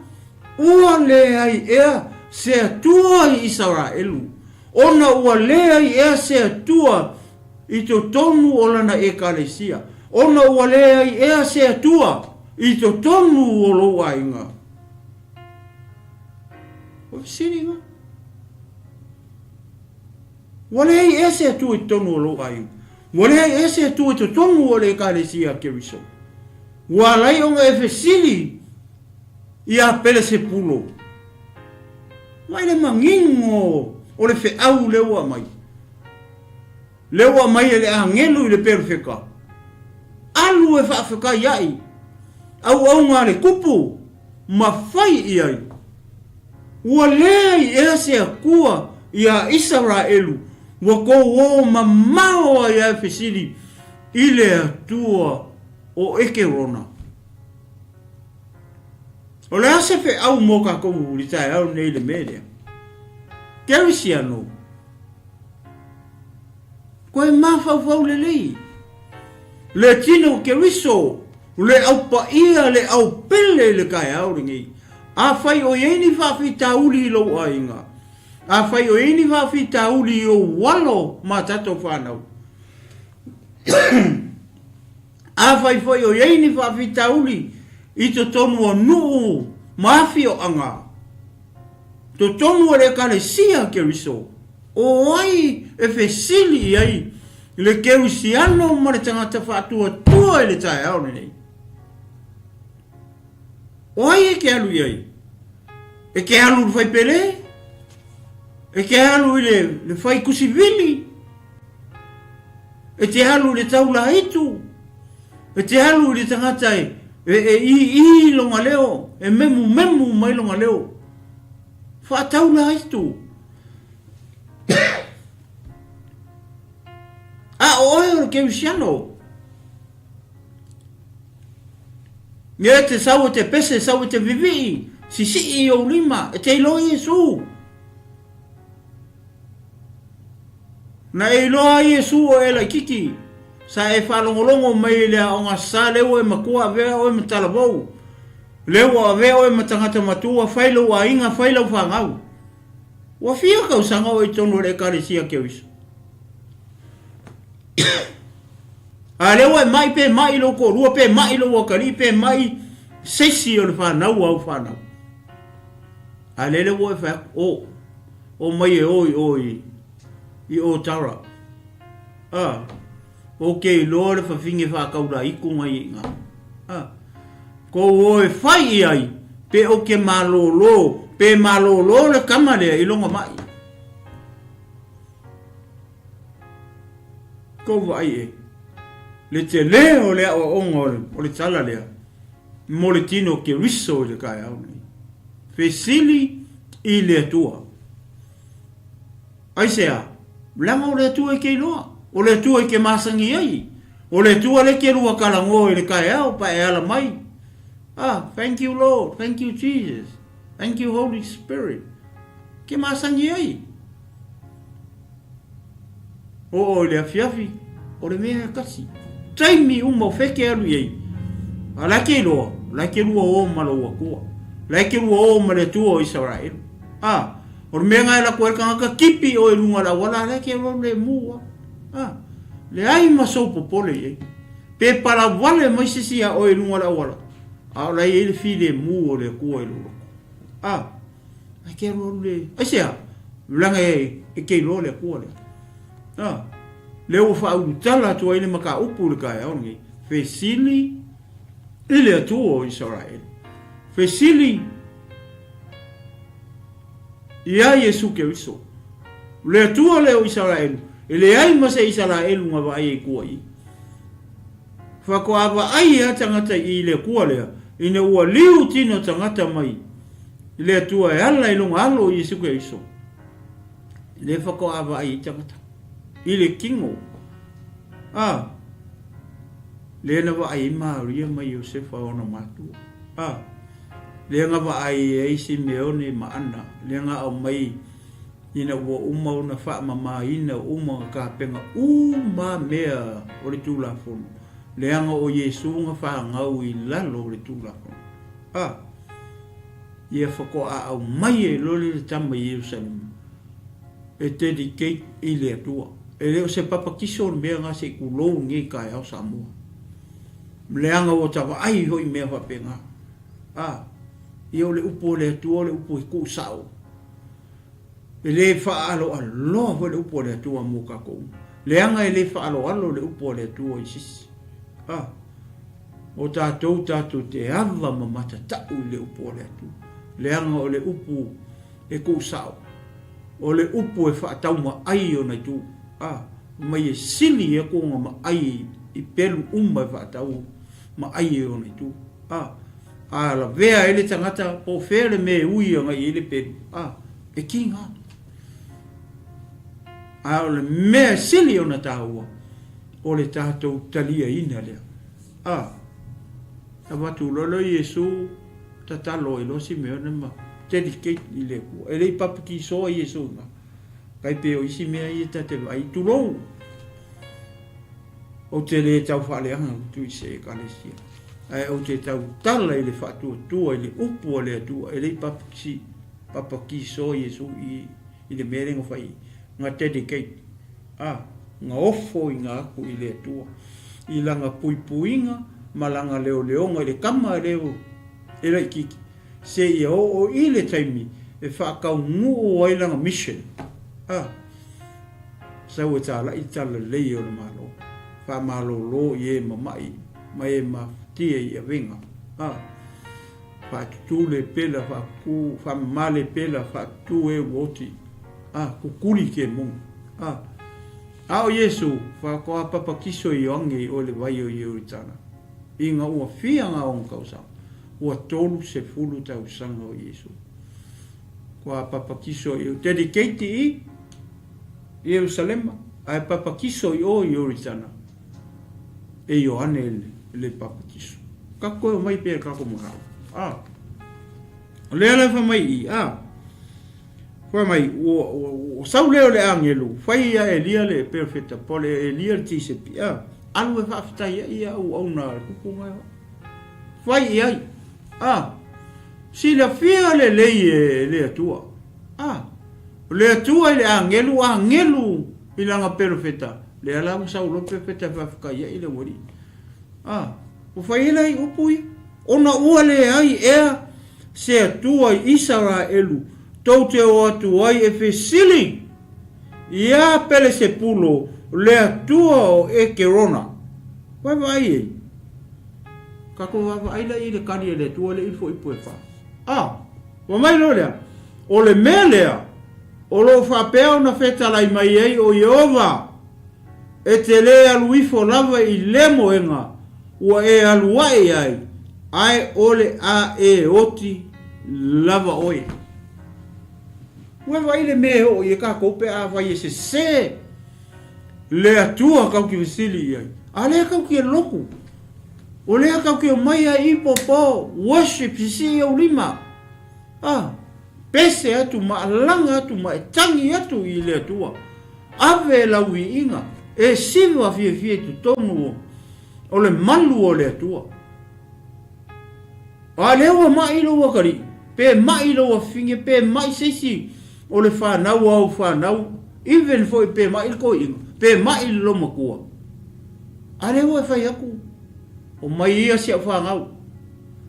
ua le ai e se atua i Isaraelu ona ua le ai e se atua i to tonu o lana ekalesia ona ua le ai e se atua i to tonu o lo wainga o siringa ua le ai e se atua i tonu o lo wainga wale ese tu to tonu o le kalesia Kiriso wala i onga e fesili ia pele se pulo mai le mangingo o le fe au lewa mai le angelu i le perfeka alu e whaafeka iai au ngā le kupu ma fai iai wale ese akua ia Isaraelu wako wo mamao ya fesili ile atua o eke rona o le ase fe au moka ko ulitai au nei le media kerisiano koe mafau le lei Leatinuu Keriso le au pa ia le au pele le kai au ringi a fai o yeni whawhita uli lo ainga a fai o yeni whawhita uli o walo ma tato whanau a fai o yeni whawhita uli I to tonu o nuu mafi o anga. To tonu o le kalesia ke riso. O ai e fesili ai. Le keusiano ma le tangata whaatua tua le tae au nei. O ai e ke alu iai. E ke alu le fai pele. E ke alu le fai kusivili. E te alu le taula hitu. E te alu le tangata i longa leo. E memu mai longa leo. Whaataula hitu. Oe ke usiano. Nge te sau te pese, sau te vivi. Si o lima. E te ilo Yesu. Na e iloa Yesu o e la kiki. Sa e whalongolongo mai lea o ngā sa leo e makua vea o e matalavou. Leo a vea o e matangata matua whailo a inga whailo whangau. Wa fia kau sanga o e tono le karesia ke wiso. A leo e mai pe mai lo ko rua pe mai lo o kari pe mai sesi o le whanau au whanau. A lele wo e wha o mai e oi i o tara. O ke lo le whawhinge whakaura i kunga i ngā. Ko o e whai ai pe o ke malolo pe malolo le kamare i longa mai. Ko vai e. Le te leo lea o ongo o le tala lea. Mo le tino ke riso le kai au nei. FESILI i le atua. Ai sea, langa o le atua i ke iloa. O le atua i ke masangi ai. O le atua le ke rua kalango i le kai au pa e ala mai. Thank you Lord. Thank you Jesus. Thank you Holy Spirit. Ke masangi ai. O le afiafi. O le mea kasi. Taimi uma o feke alu iei. A lake iloa. Lake rua o malo kua. Lake rua o male tua o ISARAELU. O le mea ngai la koe kangaka kipi o e runga la wala. Lake rua le mua. Le ai maso popole iei. Pe para wale mai sisia o e runga la wala. A la iei le fi le mua o le kua e lua. Lake rua le. Aisea. Langa e kei lo le kua le. Leo whaau tala tua ile maka upu le kai au ngi. FESILI ile atua o ISARAELU. FESILI ia Yesu ke wiso. Le atua leo ISARAELU. Ile ai masa ISARAELU nga vai e kua i. Whakoawa ai a tangata i le kua lea. Ine ua liu tino tangata mai. Ile atua e ala ilunga alo i Yesu ke wiso. Le whakoawa ai tangata. Ile kingo. Le na wa ai Maria ma Yosefa ona matu. Le nga wa ai e Simeone ma ana. Le nga au mai ina wa uma ona fa mama ina uma ka penga uma mea o le tula fon. Le nga o Yesu nga fa ngau i lalo o le tula fon. Ia fako au mai e lo le tama Jerusalem. E dedicate i le atua. E leo se papa kiso o mea nga se kulou nge kai au Samoa. Mleanga o tawa ai hoi mea wapenga. Ia o le upo le atua le upo i kou sao. E le whaalo aloa ho le upo le atua mo kakou. Leanga e le whaalo alo le upo le atua i sisi. O tātou te awa mamata tau le upo le atua. Leanga o le upo e kou sao. O le upo e whaatau ma ai o nei tu. Mai e sili e konga ma ai i pelu uma e whaatau ma ai o nei tu. La vea ele tangata po fere me ui o ngai ele pelu. E kinga. O le mea sili o na tāua. O le tātou talia ina lea. Ta watu lolo Yesu tatalo e losi mea nema. Dedicate i le kua. E lei papaki soa Yesu nga. Kai pe o isi mea i tate ai tulou. O te le tau whaaleanga tu i se kalesia. O te tau tala i le whaatua tua i le upu o le atua. E lei papaki so Yesu i le merengo whai. Nga dedicate. Nga ofo i ngā aku i le atua. I langa puipuinga malanga leonga le kama leo e rai kiki se ia o i le taimi e whakau o ailanga mission sau e tala i tala lei o le malo wha malo lo i e mamai ma e ma tia i a venga wha tutu le pela wha male pela wha tu e woti kukuri ke mung ao Yesu wha koa papa kiso i onge o le vai o i uritana inga ua fianga o ngkausang ua tolu se fulu tau sanga o Yesu koa papa kiso i dedicate i Jerusalema ai papa kiso i o i uritana e Ioane le papa kiso kako mai pe kako mo le ala fa mai i fa mai o sau leo le angelu fai ia Elia le perfecta pole Elia ti se pia alu e fa fita ia o ona kupunga fai ia si la fia le atua le atua le angelu ilanga perfecta le ala mo sau lo perfecta fa fika ia ile mori o fai lai upui ona ua le ai se atua ISARAELU tau te o atu ai e FESILI ia pele se pulo le atua o e kerona waiwa ai e kako waiwa ai la i le kani e le atua le ilfo ipu e wha wa mai lo lea o le mea lea o lo whapea na feta lai mai ei o Iova e te le aluifo lava i le moenga ua e aluai ai ole a e oti lava oe waiwa ile me o ye ka ko pe a vai se le atua ka ki FESILI ai ale ka ki loku o le ka ki mai ai popo worship si o lima pese atu ma langa atu ma tangi atu i le atua ave la wi inga e siva fie tu tonu o le malu o le atua ale o mai lo wakari pe mai lo finge pe mai sesi o le whanau au whanau, even foi pe mai ko inga, pe mai lo makua. Ale o e whai aku, o mai ia sia whangau,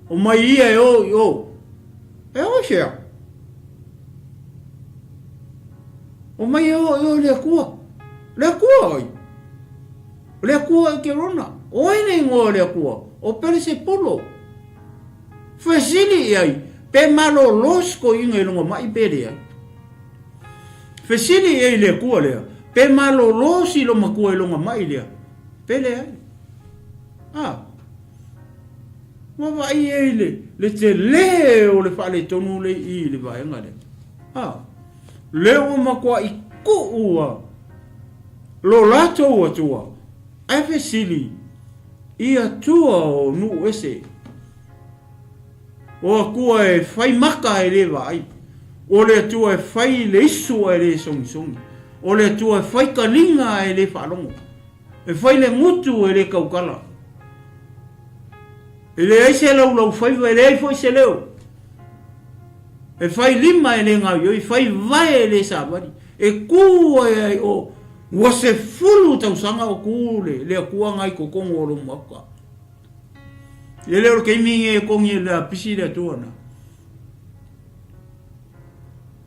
o mai ia e o sia. O mai e o le akua oi. Le akua e kerona, o ene ingo le akua, o pere se polo. FESILI ai, pe malo losko inga ilonga mai pere ai. FESILI e le kua lea, pe malo losi lo makua ilonga mai lea, pele ai. Wawa ai e le te leo le whale tonu le i le vaenga le. Leo makua i kuua, lo lato ua tua, ai FESILI, i atua o nu ese. O akua e whai maka e lewa ai. O le atua e whai le isu e le songi. O le atua e whai kalinga e le whalongo. E whai le ngutu e le kaukala. E le aise lau whai e le aifoi se leo. E whai lima e le ngau e whai vai e le sabari. E kua e ai o wa se fulu tau sanga o kule le akua ngai ko kongo o lo maka. E leo ke mingi e kongi le apisi le atua na.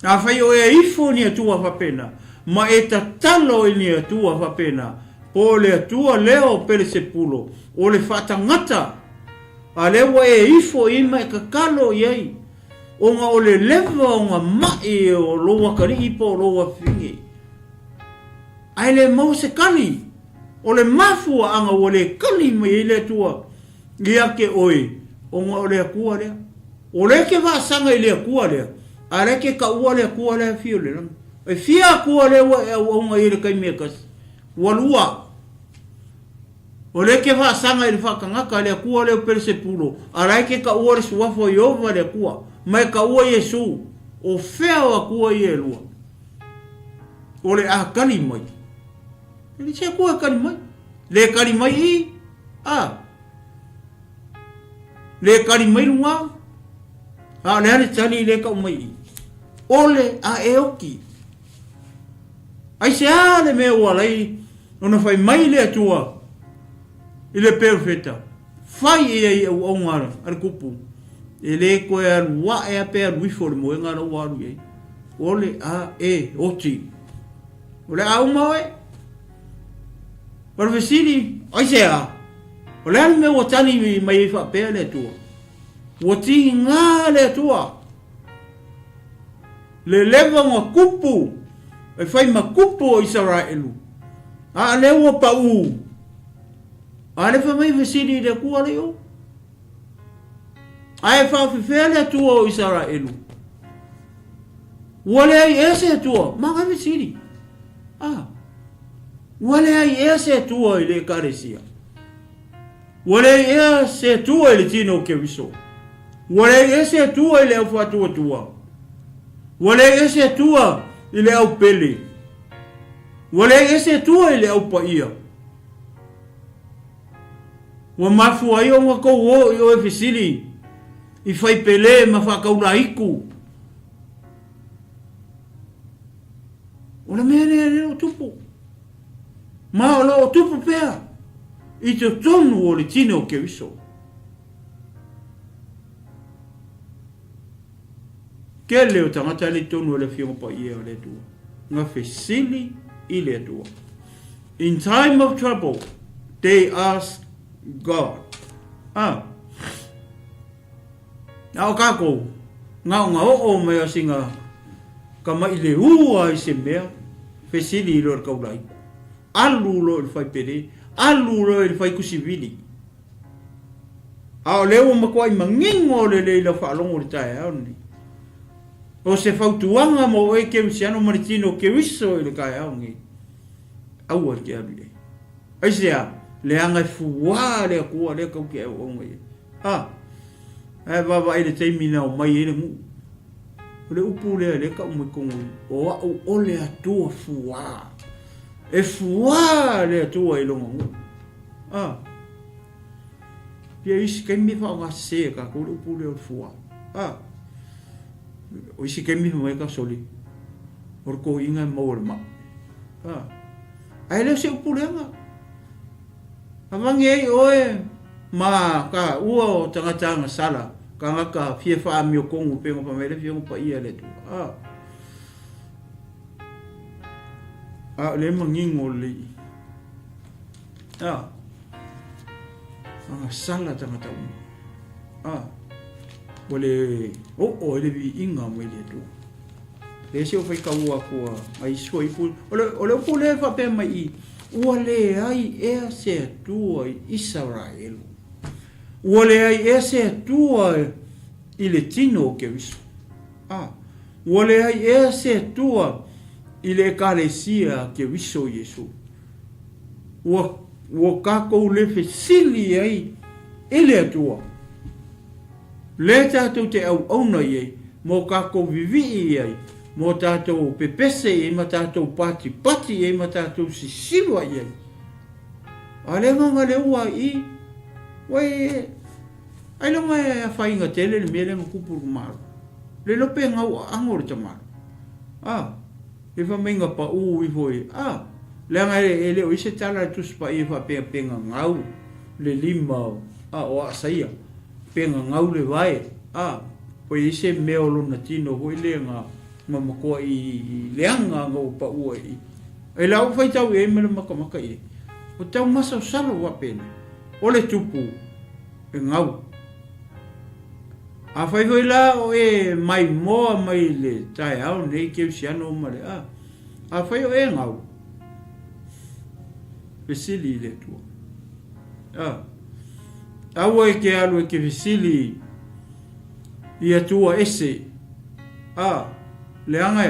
A whai o e ifo ni atua whapena. Ma e tatalo ni atua whapena. Po le atua leo pele se pulo. O le whatangata. A leo e ifo ima e kakalo iei. O nga o le lewa o nga mai o loa kariipa o loa fingi. Ai le mau se kali. O le mafua anga o le kali mai le atua. Ia ke oi, o nga o le akua lea. O le ke sanga i le akua lea. A le ke ka ua le akua lea fio le lang. E fia akua lea wa e au nga i le kai mea kasi. Walua. O le ke sanga i le whakangaka le akua lea pere se pulo. A le ke ka ua le suafo i ova le akua. Mai ka ua Yesu. O fea o akua i e lua. O le a kali mai. Le se akua kali mai. Le kali mai i. Le kari mai lunga. Le hane tali le ka umai. Ole a eoki. Ai se ale me walai. Ona fai mai le atua. I le perfecta. Fai e au au ngara, ar kupu. E le koe ar wa e ape ar wifo le moe ngara waru e. Ole a e oti. Ole a umawe. Par FESILI, aise a. Ole anu me watani mai e whapea le tua. Wati ngā le tua. Le lewa ngā kupu. E whai ma kupu o ISARAELU. A le ua pa u. A le whamai FESILI le kua leo. A e whawhiwhea le tua o ISARAELU. Wale ai ese tua. Manga FESILI. Wale ai ese tua i le karesia. Wale ai ese tua i le tino ke wiso. Wale ai ese tua i le au whatua tua. Wale ai ese tua i le au pele. Wale ai ese tua i le au paia. Wa mafu ai o ngakou o i o e FESILI. I whai pele ma whakaura iku. Ona mea lea o tupu. Ma o tupu pea. I te tonu o le tino ke wiso. Ke leo tangata le tonu o le fionga pa ia o le tua. Nga FESILI i le tua. In time of trouble, they ask God. Nao kako. Ngao o mea singa. Kama i le ua i se mea. FESILI i lor kaulai. Alu lo il fai pere. Alu lo il fai kusivili. Ao leo makua i mangingo le le la whaalongo le tae au ni. O se fautuanga mo e ke msiano maritino ke wiso i le kai au ngi. Au a ke alu e. Aisea, le anga fuwa le kua le kau ke au ngi. E baba i le teimina o mai e le mu. O le upu le ka ume kongu. O au o le atua fuwa. E fuwa le atua i longa ngu. Pia isi kai mi wha ngā se ka ko le upu le o fuwa. O isi kai mi mai ka soli. O ko inga maur ma. Ai le se upu le nga. Amangi ei oe ma ka ua o tangata sala. Ka ngaka fie wha mi o kongu pengo pa mele fie pa ia le tu. Le mangingo le. Anga sala tangata uma. Wale ele vi inga mo le tu. Le se o fai ka ua kua ai so i pu. Ole pu le fa pe mai i. Ua le ai e se tua i ISARAELU. Ua le ai e se tua i le tino ke wiso. Ua le ai e se tua i le karesia ke wiso Yesu. Ua kako le FESILI ai i le atua. Le tātou te au auna i mo kako vivi ai. Mo tātou pepese i ma tātou pati i ma tātou sisiwa i ai. A le nganga le ua i. Wai ai longa e a whainga tele le mele kupuru maru. Le lope ngau angore tamaru. E whamenga pa u i hoi. Le anga e leo i se tala tuspa i wha penga ngau. Le lima o asaia. Penga ngau le vai. Po i se meo lona tino hoi le ngā. Mamakoa i leanga ngau pa ua i. E lau whai tau e mele makamaka i. O tau masa o salo wapena. O le tupu. E ngau. A whai hoi la o e mai moa mai le tae au nei keu si ano mare. A whai o e ngau. FESILI le tua. Aua e ke alu e ke FESILI i atua ese. Leanga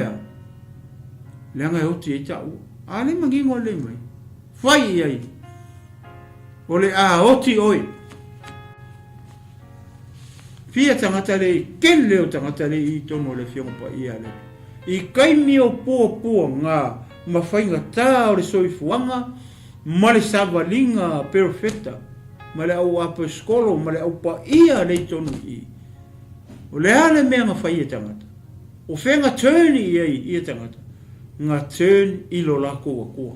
e oti e tau. Le mangingo le mai. Whai ai. O le oti oi. Fia tangata le, ken leo tangata le i tono le fionga pa ia le. I kaimi o pua ngā mawhainga tā o le soifuanga, ma le savalinga perfecta, ma le au apeskolo, ma le au pa ia le tono i. O le ale mea ngā whai e tangata. O whenga turn i ei i tangata. Ngā turn i lo lako wa kua.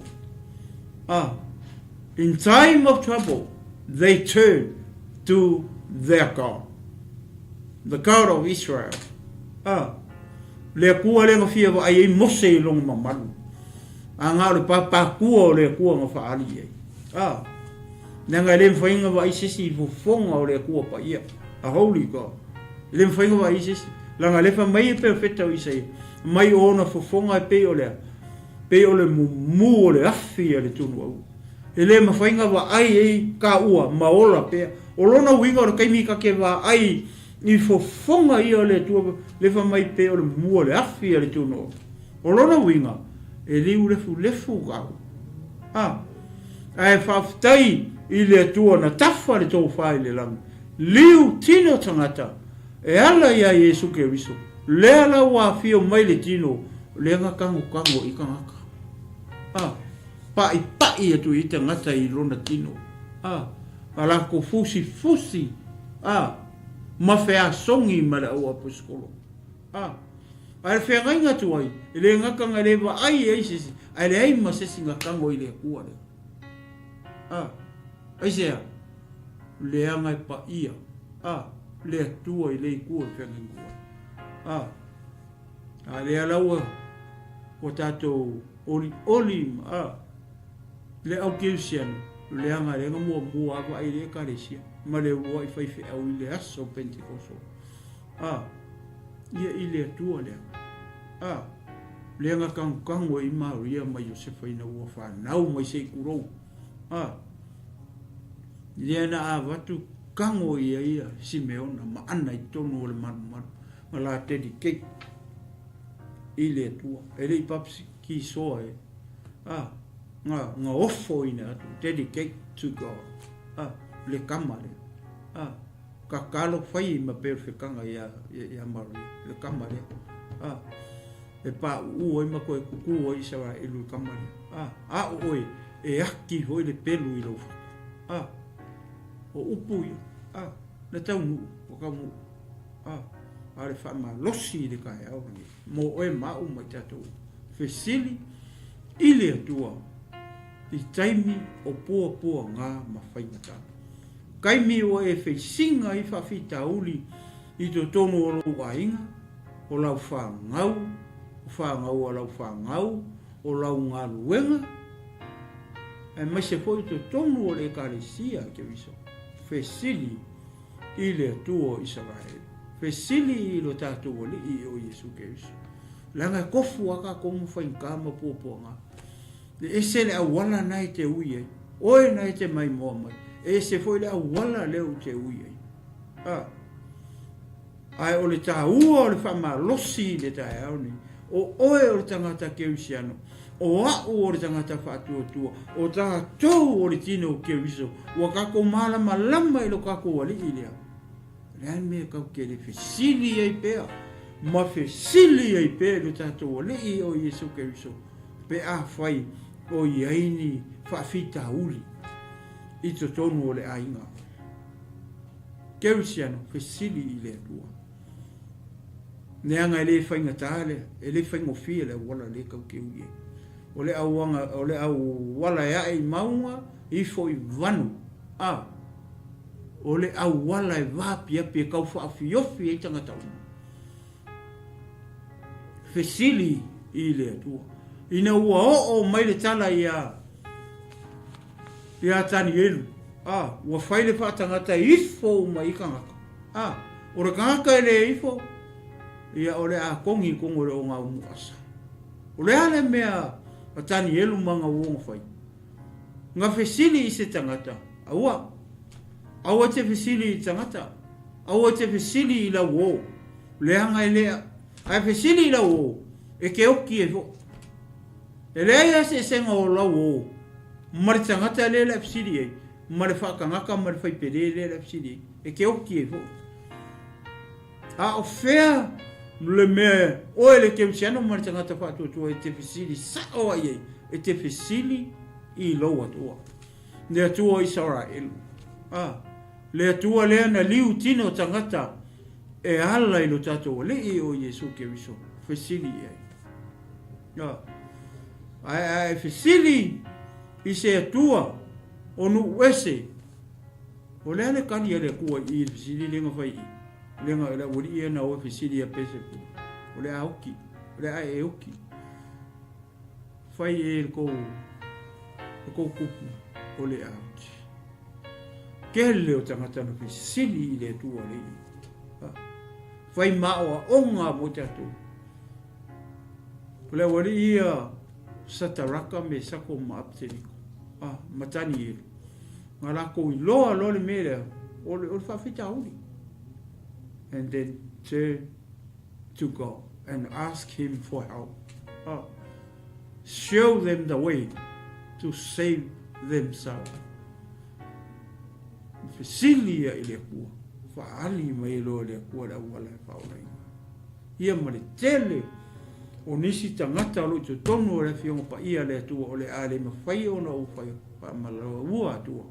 In time of trouble, they turn to their God, the God of Israel. Le kua le ngafia wa ai mose long mamalu. Anga le papa kua le kua ngafa ali ai. Nanga le mfainga wa isisi fonga o le kua pa ia. A holy God. Le mfainga wa isisi. Langa le fa mai perfecta o isai. Mai ona fonga pe o le. Pe o le mu o le afi le tunu au. Ele mfainga wa ai ka ua maola pe. O lona winga o kaimi ka ke wa ai i fonga ia le tua le fa mai pe o le mu o le afi le tunu. O lona winga e liu lefu gau. Ai whaftai i le tua na tafa le tō whai le lang. Liu tino tangata e ala ia Yesu Keriso. Le ala wa fio mai le tino le nga kango i kangaka. Pa i atu i tangata i rona tino. Ala ko fusi. Ma fea songi ma le au aposkolo. Ai fea ngai ngatu ai. Le ngaka nga le wa ai sisi. Ai le ai ma sisi nga kango i le kua le. Ai sea. Le angai pa ia. Le tua i le kua fea ngai kua. Le alaua. Ko tatou oli. Le au kiusiano. Le anga le mua ako ai le karesia. Ma le ua i whaife au i le aso Pentekoso. Ia i le atua le anga. Le anga kango i Maria ma Josefa ina ua whanau mai sei kurou. Le ana a watu kango ia Simeona ma ana i tonu o le manu. Ma la tedi kei. I le atua. E le i papsi ki soa e. Nga ofo ina atu. Dedicate to God. Le kamare. Kakalo fai ma perfekanga ia Maria. Le kamare. E pa uoi ma koe kuku o ISARAELU kamare. Oi e aki hoi le pelu i lofa. O upu ia. Le taunu o kamu. Ale whama losi le kai au. Mo oe mau mai tatou. FESILI i le atua. I taimi o pua ngā mawhainata. Kaimi o e whaisinga i whawhita uli i to tono o lau ainga, o lau whangau, o lau whangau, o lau ngā ruenga. E mai se fo i to tono o le karesia ke viso. FESILI i le atua o ISARAELU. FESILI i lo tātou o li i o Yesu ke viso. Langa kofu aka komu whainkama pua ngā. E se le awala nai te ui ai. Oe nai te mai moa mai. E se foi le awala leo te ui ai. Ai o le tā ua o le whama losi le tae au ni. O oe o le tangata keusiano. O au o le tangata whātua. O tā tau o le tino keuiso. Ua kako malama lama i lo kako wali i lea. Rean mea kau ke le FESILI ai pea. Ma FESILI ai pea le tātou wali i o Yesu keuiso. Pe a whai. O iaini whawhita uli i to tonu o le ainga. Keusiano, FESILI i le atua. Neanga e le whainga tāle, e le whaingo fia le wala le kau ke ui. O le au wala ea i maunga i fo i vanu. O le au wala e vapia pe kau whaafiofi e tangata uma. FESILI i le atua. Ina ua o mai le tala ia tani elu. Ua whaile whaatangata ifo mai i kangaka. O le kangaka e le ifo. Ia o le a kongi kongo le o ngā umuasa. O le ale mea a tani elu manga uonga whai. Ngā FESILI i se tangata. Aua te FESILI i tangata. Aua te FESILI i la uo. Le hanga e lea. Ai FESILI i la uo. E ke oki e fo. E lea se senga o lau o. Mari tangata le la FESILI e. Mari whakangaka mari whaipere le la FESILI e. E ke oki e fo. O whea le mea o ele ke usiano mari tangata whātua e te FESILI sa o ai e. E te FESILI i lau atua. Le atua ISARAELU. Le atua lea na liu tino tangata e ala i lo tatou le i o Yesu Keriso. FESILI e. Ai FESILI i se atua o nu wese O le kani le kua I FESILI lenga fai I. Lenga le wuri ia na o FESILI a pese pu. O le auki. O le ai e uki. Fai e ko kupu o le auki. Kele o tangata na FESILI I le tua le. Fai mao a onga mo te atu. O le wuri ia sataraka me sako maapteniko. Matani iru. Ngā lako I loa lole mele o le whawhita auri. And then turn to God and ask Him for help. Show them the way to save themselves. FESILI I le kua. Whaali mai loa le kua la uala e whaorai. Ia ma le tele o nisi tangata lo te tonu o le fionga pa ia le atua o le ale ma whai o na o whai pa malawa ua atua.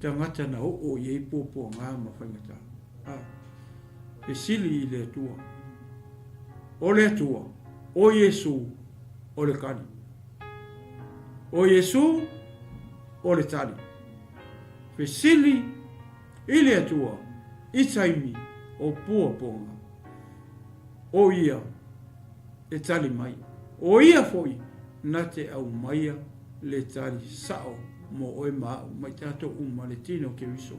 Tangata na o iei popo ngā ma whai ngata. FESILI I le atua. O le atua. O Yesu o le kani. O Yesu o le tali. FESILI I le atua. I taimi o pua ponga. O ia le tali mai. O ia foi na te au maia le tali sao mo oe maa mai tato uma le tino ke wiso.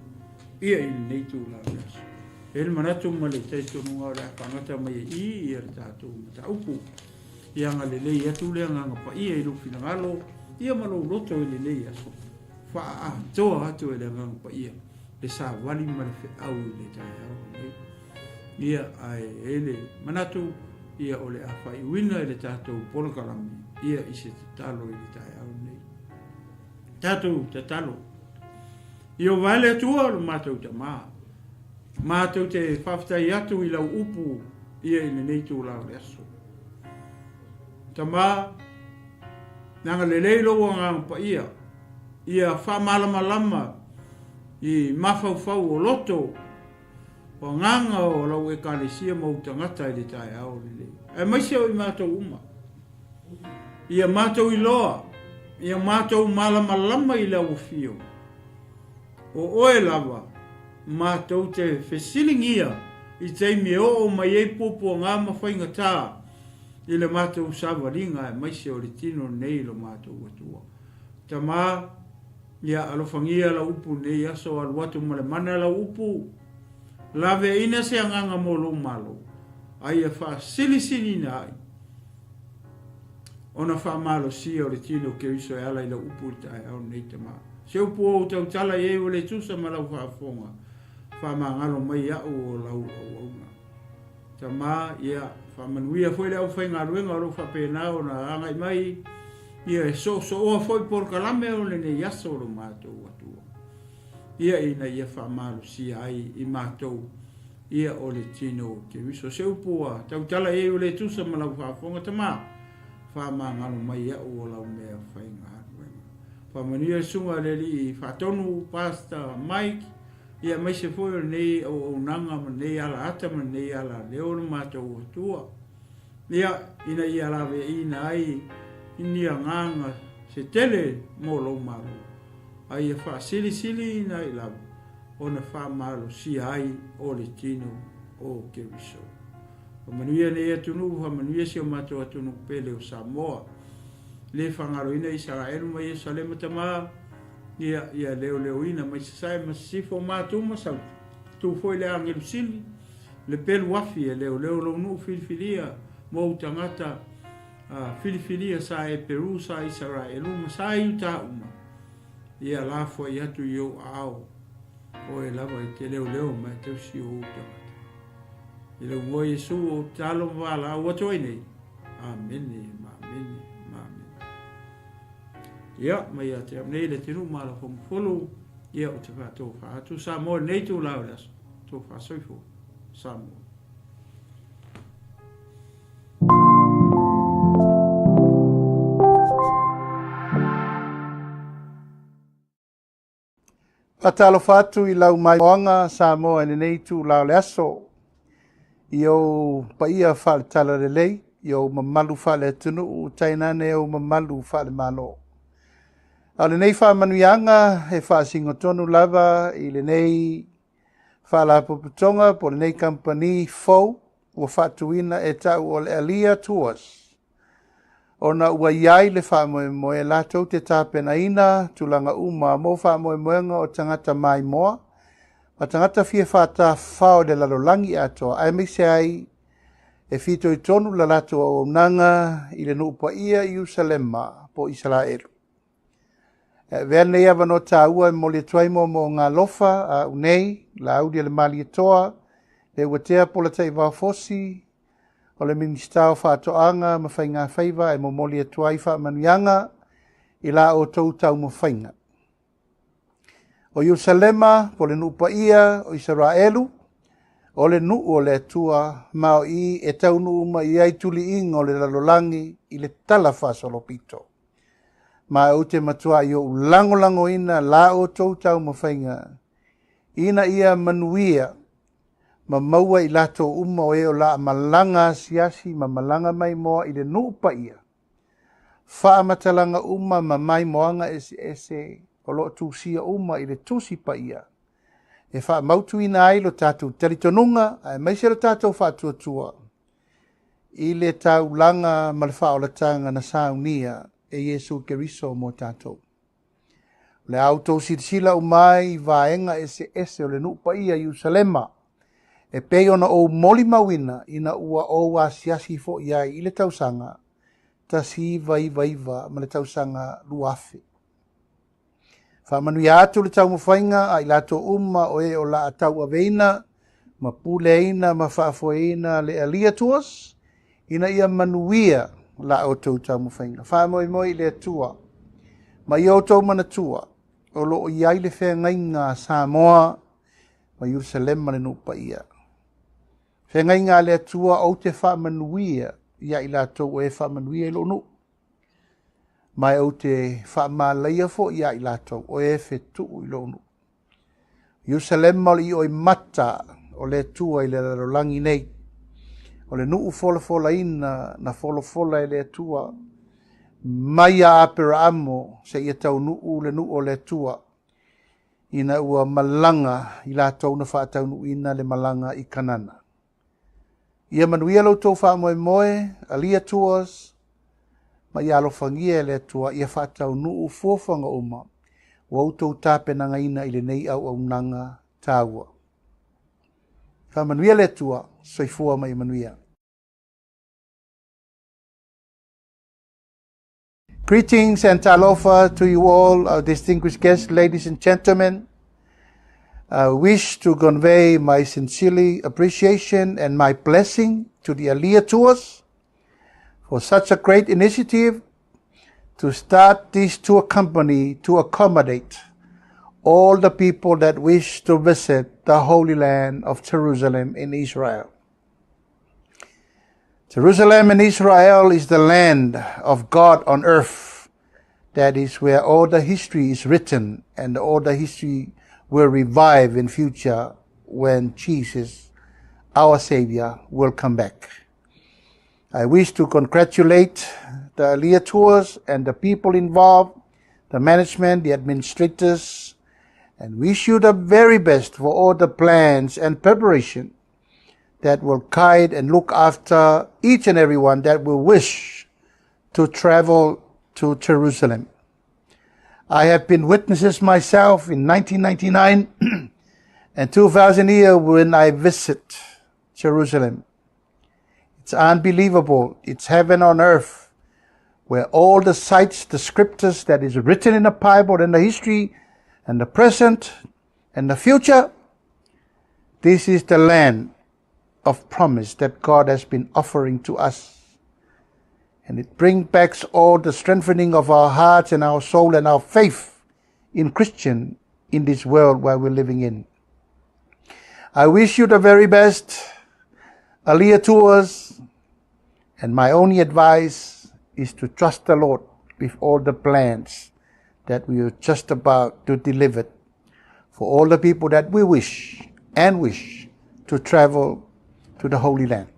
Ia I nei tu la reso. E le manatu ma le teito nunga o le apangata mai I le tato ta upu. Ia nga le lei atu le nga pa ia I lupi na ngalo. Ia malo loto I le lei aso. Faa toa atu le nga pa ia. Le sa wali ma le fe au le tai au. Ia ai ele manatu ia ole a fai wina I le tatou polokalami ia I se tatalo I le tai au nei. Tatou tatalo. Ia wale atua o mātou ta maa. Mātou te whawhtai atu I lau upu ia I nei tū lau le aso. Ta maa nanga le leilo o ngā pa ia. Ia whamalama I mafau o loto o nganga o lau e kālesia mau tangata I le tai au le. E maiseo I mātou uma. Ia mātou I loa. Ia mātou malama I lau fio. O oe lava, mātou te FESILI I teimi o mai e popo ngā mawhainga tā. I le mātou sāwaringa e maiseo le tino nei lo mātou atua. Ta mā, ia alofangia la upu nei aso aluatu male mana la upu. Lave ina se anganga mo lo malo. Ai e wha sili na ai. Ona wha malo si o le tino ke iso e ala I la upu tai au nei te mā. Se upu o tau tala e o le tusa ma lau wha fonga. Wha ma ngalo mai au o lau au auna. Ta mā ia wha manuia foi le au whainga ruenga o lo wha pēnā o na angai mai. Ia e so oa foi por kalame o le ne yaso lo mātou atua. Ia ina ia wha malo si ai I mātou. Ia o le tino ke wiso se upua. Tau tala e o le tusa ma lau wha fonga ta mā. Wha ma ngalo mai au o lau mea whainga ruenga. Wha manuia sunga le li whatonu pasta Mike. Ia mai se foi o nei o nanga ma nei ala ata ma nei ala leo lo mātou atua. Ia ina ia lawe ina ai inia nganga se tele mo lo malo. Ai e wha sili ina I lau. O na wha malo si ai o le tino o ke wiso. O manuia ne atunu, o manuia si o mātou atunu pele o Samoa. Le whangaro ina ISARAELU mai e salema tamā. Ia leo ina mai sasai ma sifo mātou masau. Tu foi le angelu sili. Le pelu wafi e leo lo nu filifilia. Mo tangata filifilia sa e Peru sa ISARAELU ma sa I uta uma. Ia la foi atu yo au. O e lava I te leo ma te usi o tangata. I le ua Yesu o talo wala o atoi nei. Amene, amene. Ia, mai a te amnei le tinu Malofou Mafulu. Ia o te whātou whātou. Sa mo nei tū lau leso. Tō whāsoifo. Sa mo. Patalo fatu I lau mai moanga sa mo ene nei tu lau leso. Io paia fale tala le lei. Io mamalu fale tunu u tainane o mamalu fale malo. A le nei whaamanuianga he whaasingo tonu lava I le nei whaalapuputonga po le nei company fau ua whaatuina e tau o le alia tours. Ona ua iai le whaamoemoe lātou te tāpena ina tulanga uma mo whaamoemoenga o tangata mai moa. Ma tangata fia whātā whao le lalolangi atoa. Ai me se ai e whito I tonu la lātou o nanga I le nuupa ia Ierusalema po ISARAELU. Vea nei awa no tāua e mo le tuaimo mo ngā lofa a unei, la audi le mali atoa, le watea po le tei fosi, o le ministao whaatoanga ma whainga whaiva e mo moli atuai wha manuianga I la o tau tau mo whainga. O Ierusalema po le nuupa ia o ISARAELU, o le nuu o le atua mao I e tau nuu ma I ai tuli inga o le lalolangi I le tala whasolopito. Ma o te matua I o lango ina la o tau tau mo whainga. Ina ia manuia ma maua I lato uma o eo la malanga siasi ma malanga mai moa I le nuupa ia. Wha matalanga uma ma mai moanga ese o lo tusia uma I le tusi pa ia. E wha mautu ina ai lo tātou teritonunga, ai maise lo tātou wha tuatua. I le tau langa ma le wha o la tanga na saunia e Yesu Keriso mo tātou. Le auto sila umai vaenga ese o le nupa ia Ierusalema. E pei ona o moli mawina ina ua o wa siasi fo ia I le tausanga. Ta si vaiva ma le tausanga luafe. Whamanui atu le tau mawhainga ai lato uma o e o la atau aveina, ma puleina, ma whaafoeina le alia tuas, ina ia manuia la o tau tau mawhainga. Whamoimoi le atua, ma i o tau manatua, o lo o iai le whea ngainga Samoa, ma Ierusalema le nupa ia. Whea ngainga le atua o te whamanuia, ia I lato o e whamanuia I lo nu. Mai o te whaamalaia fo ia I lato o e whetu I lonu. Ierusalema I o I mata o le tua I le larolangi nei. O le nuu fola ina na fola le tua. Mai a apera amo se ia tau nuu le nuu o le tua. Ina ua malanga I lato na whaatau nuu ina le malanga I kanana. Ia manuia lo tau whaamoemoe, alia tuas, ma ia alofangia le tua ia whaatau nuu fuafanga uma, wa utou tāpena ngaina I le nei au nanga tāua. Whamanuia le tua, soifua mai manuia. Greetings and talofa to you all, our distinguished guests, ladies and gentlemen. I wish to convey my sincerely appreciation and my blessing to the Alia Tours for such a great initiative to start this tour company to accommodate all the people that wish to visit the Holy Land of Jerusalem in Israel. Jerusalem in Israel is the land of God on earth. That is where all the history is written and all the history will revive in future when Jesus, our Savior, will come back. I wish to congratulate the Alia Tours and the people involved, the management, the administrators, and wish you the very best for all the plans and preparation that will guide and look after each and everyone that will wish to travel to Jerusalem. I have been witnesses myself in 1999 and 2000 year when I visit Jerusalem. It's unbelievable. It's heaven on earth, where all the sites, the scriptures that is written in the Bible and the history and the present and the future, this is the land of promise that God has been offering to us. And it brings back all the strengthening of our hearts and our soul and our faith in Christian in this world where we're living in. I wish you the very best, Alia Tours, and my only advice is to trust the Lord with all the plans that we are just about to deliver for all the people that we wish to travel to the Holy Land.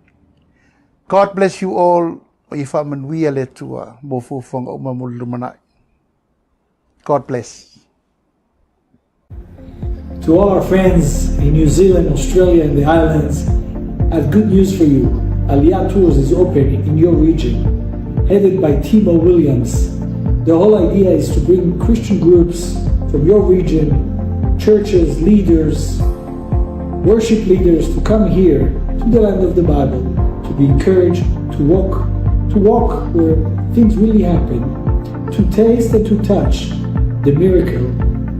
God bless you all. God bless. To all our friends in New Zealand, Australia, and the islands, I have good news for you. Aliyah Tours is open in your region, headed by Timo Williams. The whole idea is to bring Christian groups from your region, churches, leaders, worship leaders to come here to the land of the Bible, to be encouraged, to walk where things really happen, to taste and to touch the miracle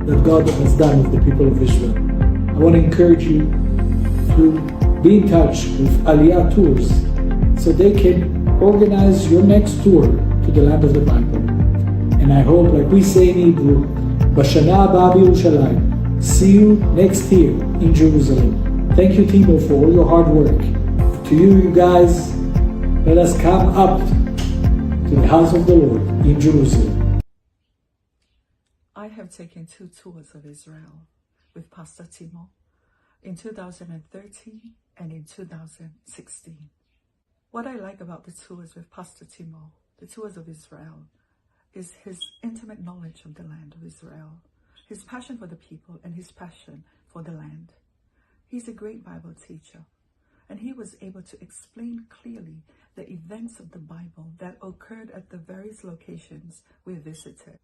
that God has done with the people of Israel. I want to encourage you to be in touch with Aliyah Tours so they can organize your next tour to the land of the Bible. And I hope, like we say in Hebrew, Bashana Haba B'Yerushalayim. See you next year in Jerusalem. Thank you, Timo, for all your hard work. To you guys, let us come up to the house of the Lord in Jerusalem. I have taken 2 tours of Israel with Pastor Timo in 2013 and in 2016. What I like about the tours with Pastor Timo, the tours of Israel, is his intimate knowledge of the land of Israel, his passion for the people, and his passion for the land. He's a great Bible teacher, and he was able to explain clearly the events of the Bible that occurred at the various locations we visited.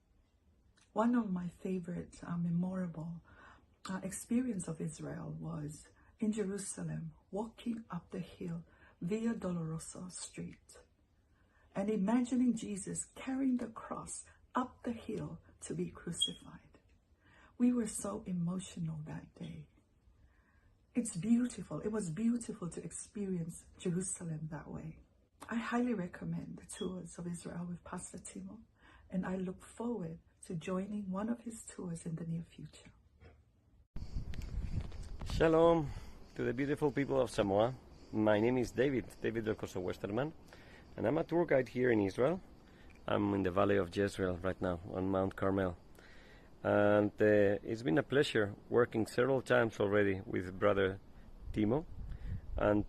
One of my favorite memorable experience of Israel was in Jerusalem, walking up the hill, Via Dolorosa Street, and imagining Jesus carrying the cross up the hill to be crucified. We were so emotional that day. It's beautiful. It was beautiful to experience Jerusalem that way. I highly recommend the tours of Israel with Pastor Timo, and I look forward to joining one of his tours in the near future. Shalom to the beautiful people of Samoa. My name is David 𝗚𝗚𝗏𝗏𝗏𝗏𝗏𝗏𝗏𝗏𝗏, and I'm a tour guide here in Israel. I'm in the Valley of Jezreel right now on Mount Carmel. And it's been a pleasure working several times already with Brother Timo. And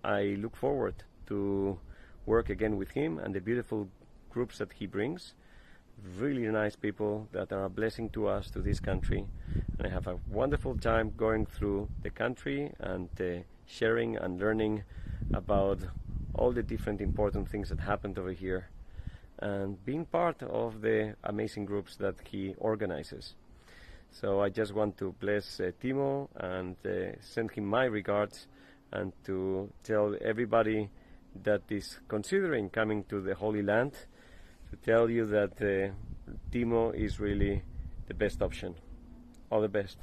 I look forward to work again with him and the beautiful groups that he brings. Really nice people that are a blessing to us, to this country. And I have a wonderful time going through the country and sharing and learning about all the different important things that happened over here and being part of the amazing groups that he organizes. So I just want to bless Timo and send him my regards, and to tell everybody that is considering coming to the Holy Land, to tell you that Timo is really the best option. All the best.